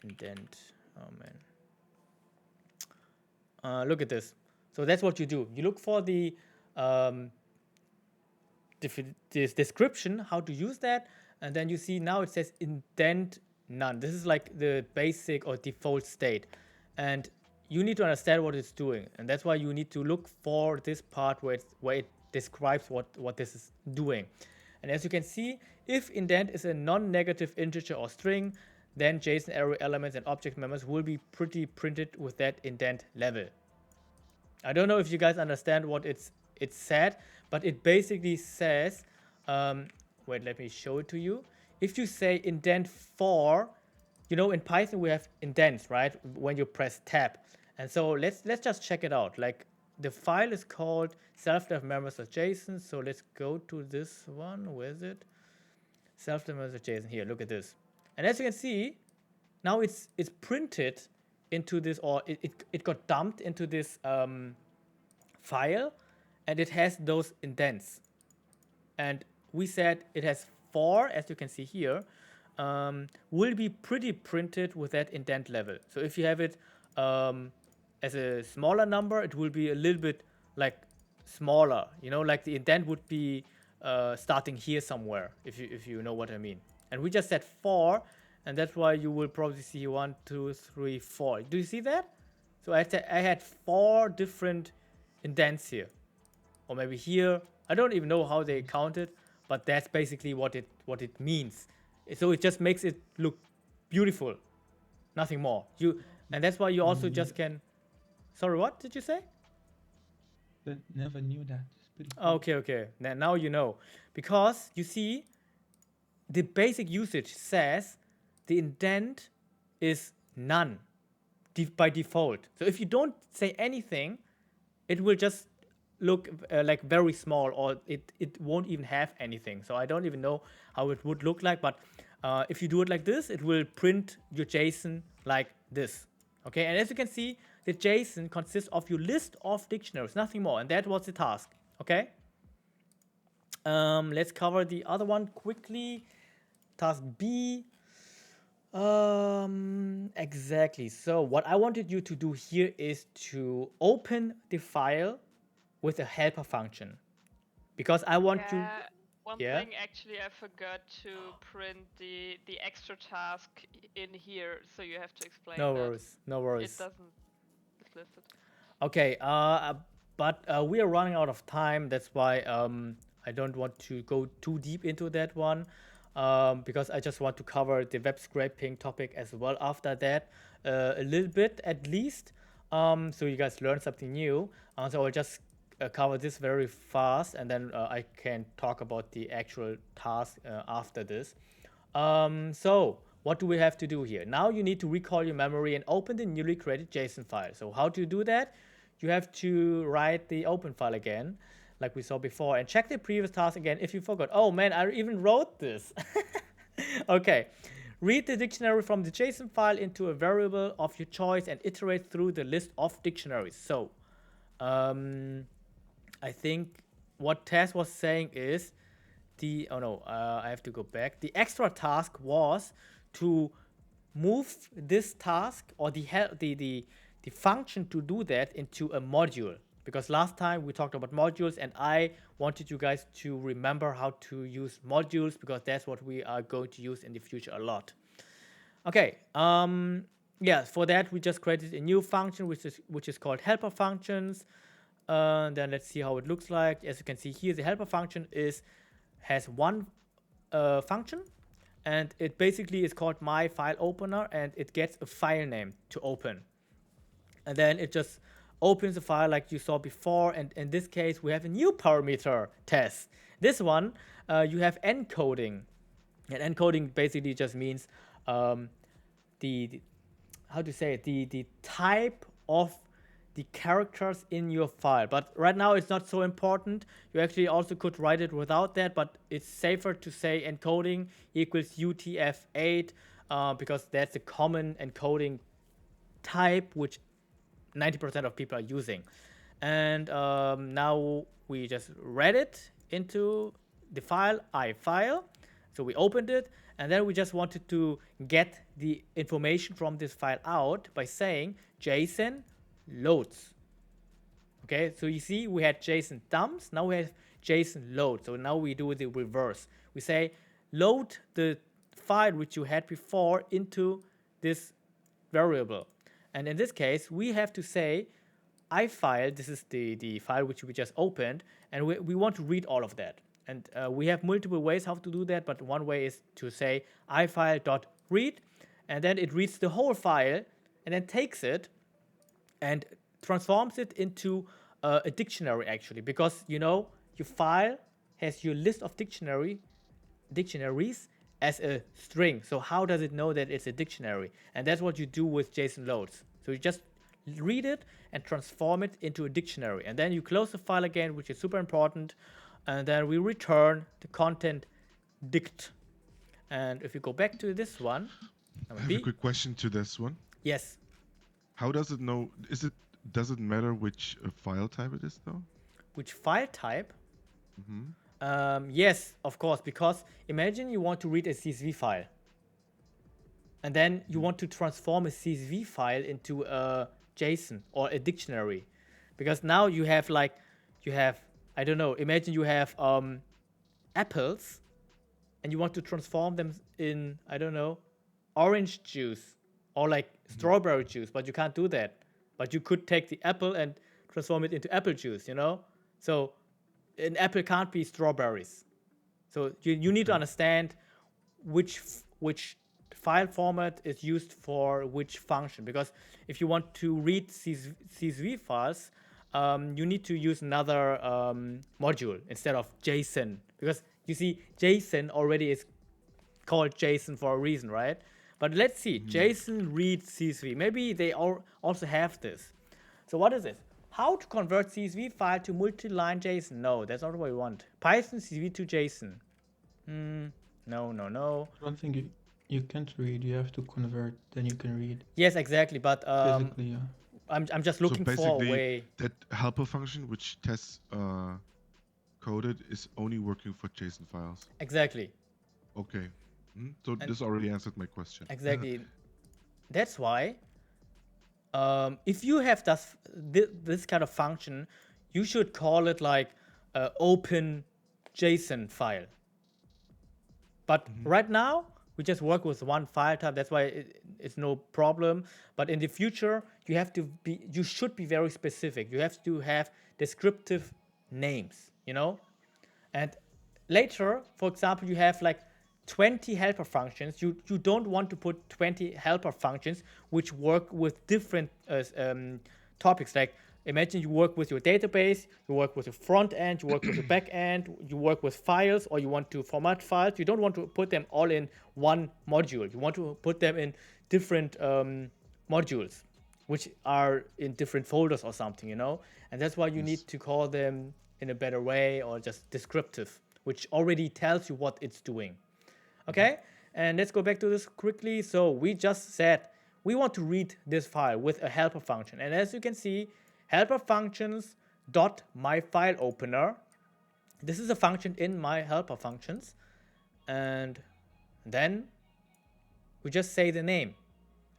indent. Oh man. Look at this. So that's what you do. You look for the this description, how to use that, and then you see now it says indent none. This is like the basic or default state, and you need to understand what it's doing, and that's why you need to look for this part where it describes what this is doing. And as you can see, if indent is a non-negative integer or string, then JSON array elements and object members will be printed with that indent level. I don't know if you guys understand what it said, but it basically says, wait, let me show it to you. If you say indent for, you know, in Python we have indents, right? When you press tab. And so let's just check it out. Like the file is called self-def members.json. So let's go to this one. Where is it? Self-def members.json. Here, look at this. And as you can see, now it's printed into this, or it got dumped into this file, and it has those indents. And we said it has 4, as you can see here, will be printed with that indent level. So if you have it as a smaller number, it will be a little bit like smaller, you know, like the indent would be starting here somewhere, if you know what I mean. And we just said 4, and that's why you will probably see 1, 2, 3, 4. Do you see that? So I had 4 different indents here, or maybe here. I don't even know how they count it, but that's basically what it means. So it just makes it look beautiful, nothing more. And that's why you also just can. Sorry, what did you say? I never knew that. It's pretty cool. Okay. Now you know, because you see, the basic usage says the indent is none by default. So if you don't say anything, it will just look like very small, or it won't even have anything. So I don't even know how it would look like, but if you do it like this, it will print your JSON like this. Okay, and as you can see, the JSON consists of your list of dictionaries, nothing more, and that was the task. Okay, let's cover the other one quickly. Task B. Exactly. So what I wanted you to do here is to open the file with a helper function, because I want you. One Yeah? thing actually I forgot to print the extra task in here, so you have to explain No that. worries. No worries. It doesn't. It's listed. Okay. But we are running out of time. That's why I don't want to go too deep into that one. Because I just want to cover the web scraping topic as well after that, a little bit at least, so you guys learn something new. So I'll just cover this very fast, and then I can talk about the actual task after this. So what do we have to do here? Now you need to recall your memory and open the newly created JSON file. So how to do that? You have to write the open file again, like we saw before, and check the previous task again if you forgot. Oh man, I even wrote this. Okay, read the dictionary from the JSON file into a variable of your choice and iterate through the list of dictionaries. So I think what Tess was saying is I have to go back. The extra task was to move this task, or the function to do that, into a module. Because last time we talked about modules, and I wanted you guys to remember how to use modules, because that's what we are going to use in the future a lot. Okay, yeah, for that we just created a new function which is called helper functions. Then let's see how it looks like. As you can see here, the helper function has one function, and it basically is called my file opener, and it gets a file name to open. And then it just opens the file like you saw before, and in this case we have a new parameter test. This one you have encoding. And encoding basically just means the how to say it, the type of the characters in your file. But right now it's not so important. You actually also could write it without that, but it's safer to say encoding equals UTF-8 because that's a common encoding type which 90% of people are using. And now we just read it into the file, ifile. So we opened it, and then we just wanted to get the information from this file out by saying json.loads. Okay, so you see we had json.dumps, now we have json.loads. So now we do the reverse. We say load the file which you had before into this variable. And in this case, we have to say ifile, this is the file which we just opened, and we want to read all of that. And we have multiple ways how to do that, but one way is to say ifile.read, and then it reads the whole file, and then takes it and transforms it into a dictionary actually, because you know your file has your list of dictionaries as a string. So how does it know that it's a dictionary? And that's what you do with json.loads. So you just read it and transform it into a dictionary, and then you close the file again, which is super important, and then we return the content dict. And if you go back to this one, I have a quick question to this one. Yes. How does it know? Does it matter which file type it is though? Which file type? Yes, of course, because imagine you want to read a CSV file, and then you want to transform a CSV file into a JSON or a dictionary, because now you have I don't know, imagine you have apples, and you want to transform them in, I don't know, orange juice or like strawberry juice, but you can't do that. But you could take the apple and transform it into apple juice, you know? So an apple can't be strawberries. So you need to understand which file format is used for which function, because if you want to read CSV files, you need to use another module instead of JSON, because you see JSON already is called JSON for a reason, right? But let's see, JSON reads CSV. Maybe they also have this. So what is it? How to convert CSV file to multi-line JSON? No, that's not what we want. Python CSV to JSON. No. One thing you can't read, you have to convert, then you can read. Yes, exactly. But Physically, yeah. I'm just looking so for a basically, way. that helper function which tests coded is only working for JSON files. Exactly. Okay. So this already answered my question. Exactly. That's why if you have this kind of function, you should call it like open JSON file. But right now, we just work with one file type. That's why it's no problem. But in the future, you should be very specific. You have to have descriptive names, you know? And later, for example, you have like 20 helper functions. You don't want to put 20 helper functions which work with different topics. Like imagine you work with your database, you work with your front end, you work with your back end, you work with files, or you want to format files. You don't want to put them all in one module. You want to put them in different modules, which are in different folders or something, you know? And that's why you need to call them in a better way, or just descriptive, which already tells you what it's doing. Okay, and let's go back to this quickly. So we just said we want to read this file with a helper function, and as you can see, helper functions dot my file opener. This is a function in my helper functions, and then we just say the name.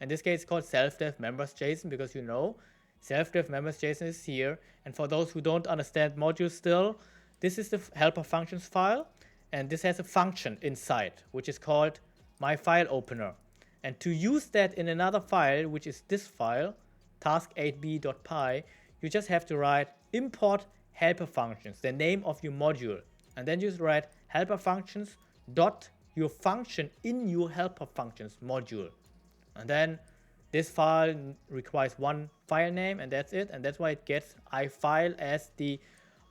In this case, it's called self-def members JSON, because you know self-def members JSON is here. And for those who don't understand modules still, this is the helper functions file. And this has a function inside, which is called my file opener. And to use that in another file, which is this file, task8b.py, you just have to write import helper functions, the name of your module. And then you just write helper functions dot your function in your helper functions module. And then this file requires one file name, and that's it. And that's why it gets ifile as the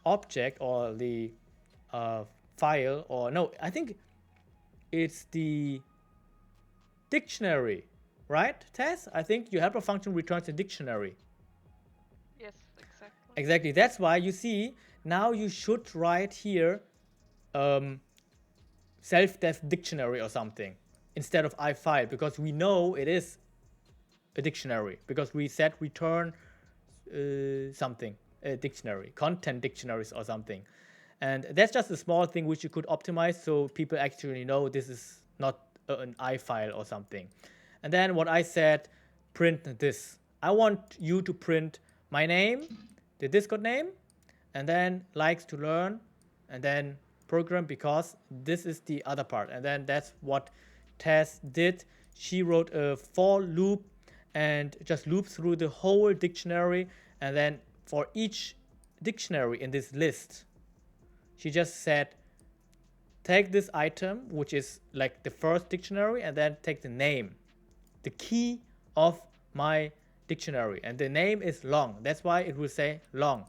object, or the file, or no, I think it's the dictionary, right, Tess? I think your helper function returns a dictionary. Yes, exactly. Exactly. That's why you see now you should write here self-def dictionary or something instead of ifile, because we know it is a dictionary because we said return something, a dictionary, content dictionaries or something. And that's just a small thing which you could optimize so people actually know this is not an ifile or something. And then what I said, print this. I want you to print my name, the Discord name, and then likes to learn, and then program, because this is the other part. And then that's what Tess did. She wrote a for loop and just loop through the whole dictionary, and then for each dictionary in this list, she just said, take this item, which is like the first dictionary, and then take the name, the key of my dictionary. And the name is long. That's why it will say long.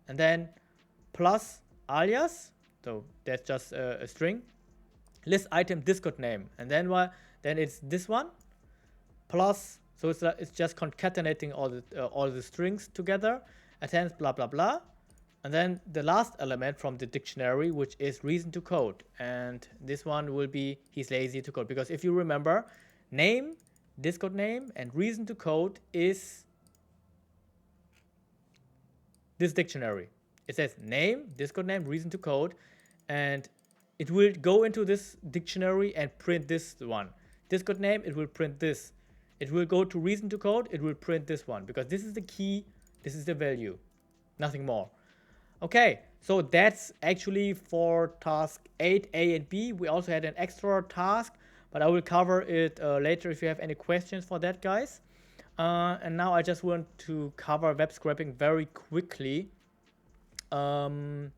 And then plus alias, so that's just a string, list item Discord name. And then then it's this one, plus, so it's just concatenating all the strings together, and then blah, blah, blah. And then the last element from the dictionary, which is reason to code. And this one will be he's lazy to code. Because if you remember, name, Discord name, and reason to code is this dictionary. It says name, Discord name, reason to code, and it will go into this dictionary and print this one. Discord name, it will print this. It will go to reason to code, it will print this one, because this is the key, this is the value, nothing more. Okay, so that's actually for task 8A and B. We also had an extra task, but I will cover it later if you have any questions for that, guys. And now I just want to cover web scraping very quickly. Let's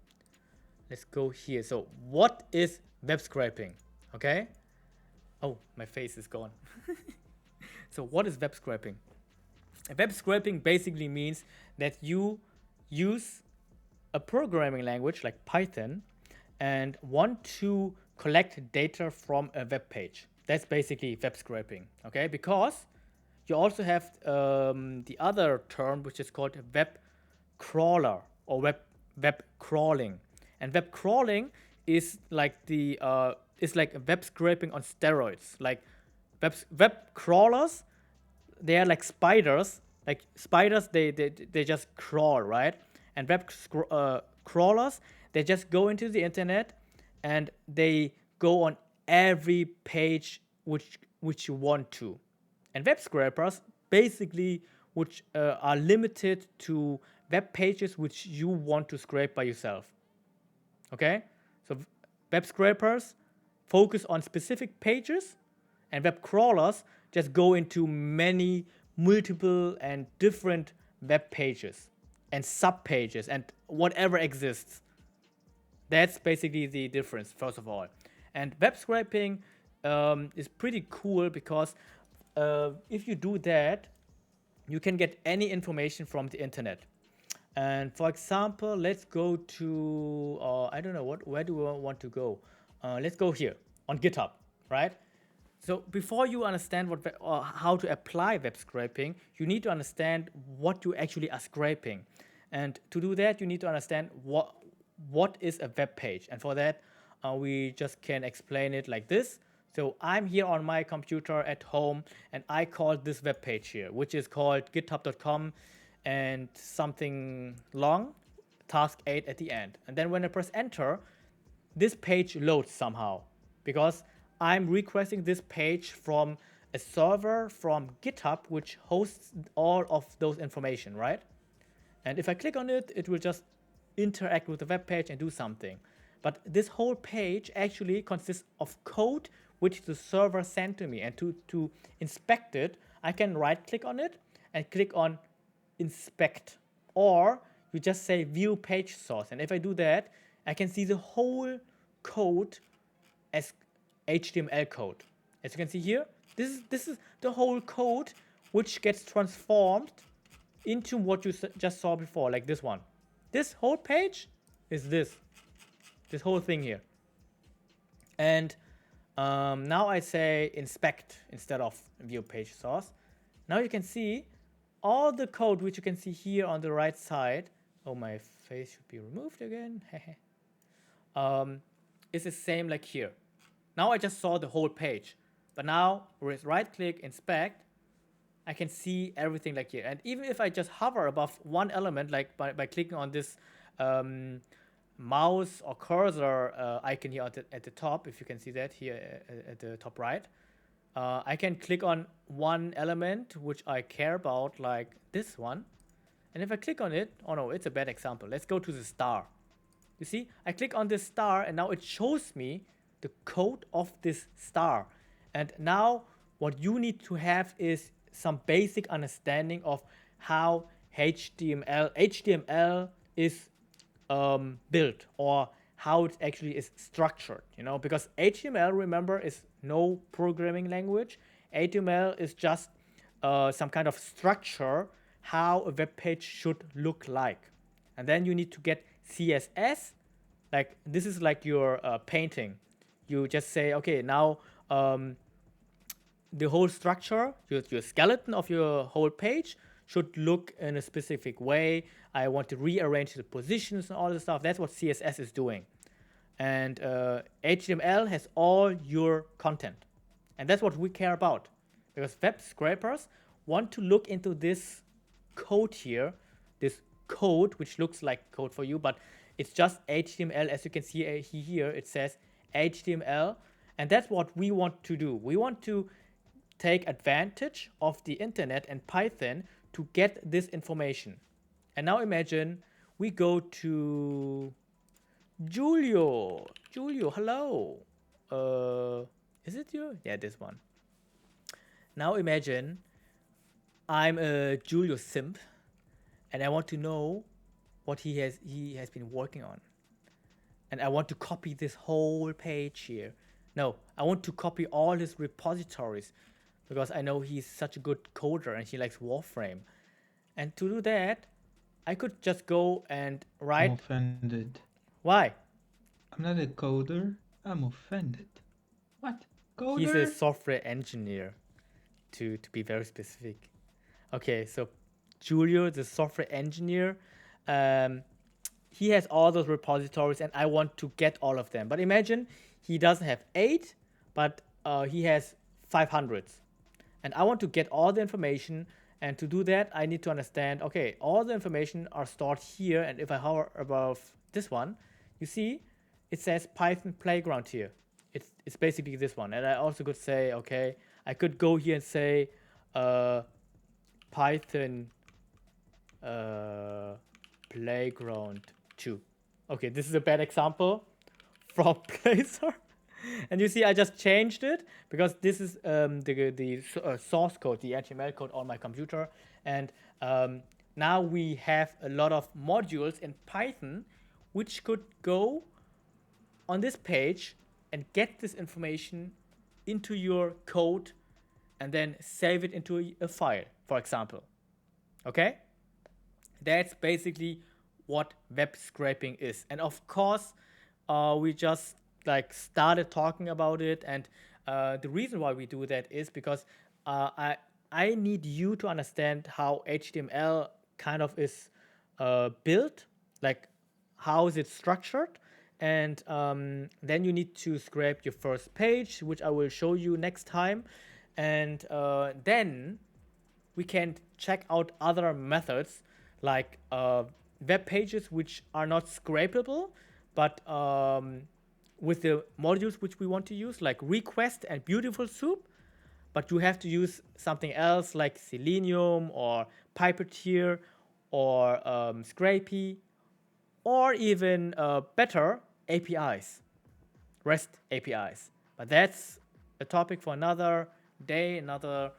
go here. So what is web scraping? Okay. Oh, my face is gone. So what is web scraping? Web scraping basically means that you use a programming language like Python and want to collect data from a web page. That's basically web scraping, okay? Because you also have the other term, which is called web crawler or web crawling. And web crawling is like is like web scraping on steroids. Like web crawlers, they are like spiders. Like spiders, they just crawl, right? And web crawlers, they just go into the internet and they go on every page which you want to. And web scrapers basically which are limited to web pages which you want to scrape by yourself. Okay? So web scrapers focus on specific pages, and web crawlers just go into many multiple and different web pages and sub pages and whatever exists. That's basically the difference, first of all. And web scraping is pretty cool because if you do that, you can get any information from the internet. And for example, let's go to, I don't know, where do we want to go? Let's go here on GitHub, right? So before you understand how to apply web scraping, you need to understand what you actually are scraping. And to do that, you need to understand what is a web page. And for that, we just can explain it like this. So I'm here on my computer at home, and I call this web page here, which is called github.com and something long, task 8 at the end. And then when I press enter, this page loads somehow, because I'm requesting this page from a server from GitHub, which hosts all of those information, right? And if I click on it, it will just interact with the web page and do something. But this whole page actually consists of code which the server sent to me. And to inspect it, I can right click on it and click on inspect. Or you just say view page source. And if I do that, I can see the whole code as HTML code. As you can see here, this is the whole code which gets transformed into what you just saw before, like this one. This whole page is this whole thing here. And Now I say inspect instead of view page source. Now you can see all the code which you can see here on the right side. Oh, my face should be removed again. It's the same like here. Now I just saw the whole page, but now with right click inspect, I can see everything like here. And even if I just hover above one element, like by clicking on this mouse or cursor icon here at the top, if you can see that here at the top right, I can click on one element which I care about, like this one. And if I click on it, oh no, it's a bad example. Let's go to the star. You see, I click on this star and now it shows me the code of this star. And now what you need to have is some basic understanding of how HTML is built, or how it actually is structured, you know, because HTML, remember, is no programming language. HTML is just some kind of structure how a web page should look like. And then you need to get CSS, like this is like your painting. You just say, okay, now the whole structure, your skeleton of your whole page should look in a specific way. I want to rearrange the positions and all this stuff. That's what CSS is doing. And HTML has all your content. And that's what we care about. Because web scrapers want to look into this code here, this code, which looks like code for you, but it's just HTML. As you can see here, it says HTML. And that's what we want to do. We want to take advantage of the internet and Python to get this information. And now imagine we go to Julio. Julio, hello. Is it you? Yeah, this one. Now imagine I'm a Julio simp and I want to know what he has been working on. And I want to copy this whole page here. No, I want to copy all his repositories because I know he's such a good coder and he likes Warframe. And to do that, I could just go and write. I'm offended. Why? I'm not a coder. I'm offended. What? Coder? He's a software engineer, to be very specific. Okay, so Julio, the software engineer, he has all those repositories and I want to get all of them. But imagine he doesn't have 8, but he has 500s. And I want to get all the information. And to do that, I need to understand, okay, all the information are stored here. And if I hover above this one, you see, it says Python Playground here. It's basically this one. And I also could say, okay, I could go here and say Python Playground 2. Okay, this is a bad example from Blazor. And you see, I just changed it because this is the source code, the HTML code on my computer. And now we have a lot of modules in Python which could go on this page and get this information into your code and then save it into a file, for example. Okay? That's basically what web scraping is. And of course, we just started talking about it, and the reason why we do that is because I need you to understand how HTML kind of is built, like how is it structured, and then you need to scrape your first page, which I will show you next time, and then we can check out other methods like web pages which are not scrapable, but with the modules which we want to use, like request and beautiful soup, but you have to use something else like Selenium or Puppeteer or Scrapey, or even better, APIs, REST APIs. But that's a topic for another day, another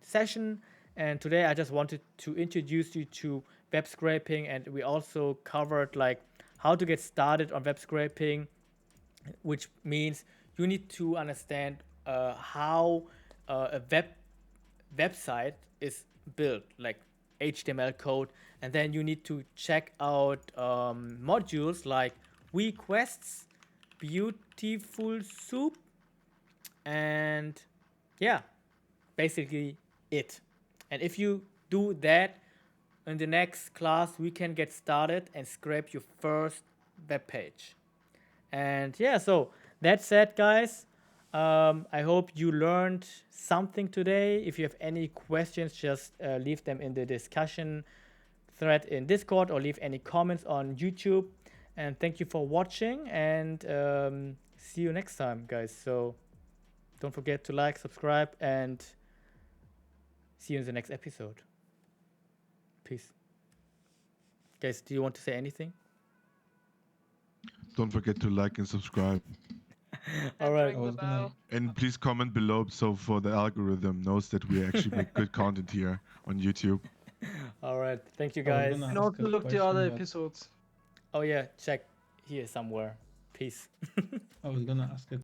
session. And today I just wanted to introduce you to web scraping, and we also covered like how to get started on web scraping, which means you need to understand how a website is built, like HTML code, and then you need to check out modules like requests, beautiful soup, And yeah, basically it. And if you do that, in the next class we can get started and scrape your first web page. And yeah, so that said, guys, I hope you learned something today. If you have any questions, just leave them in the discussion thread in Discord or leave any comments on YouTube. And thank you for watching, and see you next time, guys. So don't forget to like, subscribe, and see you in the next episode. Peace. Guys, do you want to say anything? Don't forget to like and subscribe. All And right. ring I the was gonna bell. And please comment below so for the algorithm knows that we actually make good content here on YouTube. All right. Thank you, I was guys. gonna And ask also a look the question, other but episodes. Oh yeah, check here somewhere. Peace. I was gonna ask a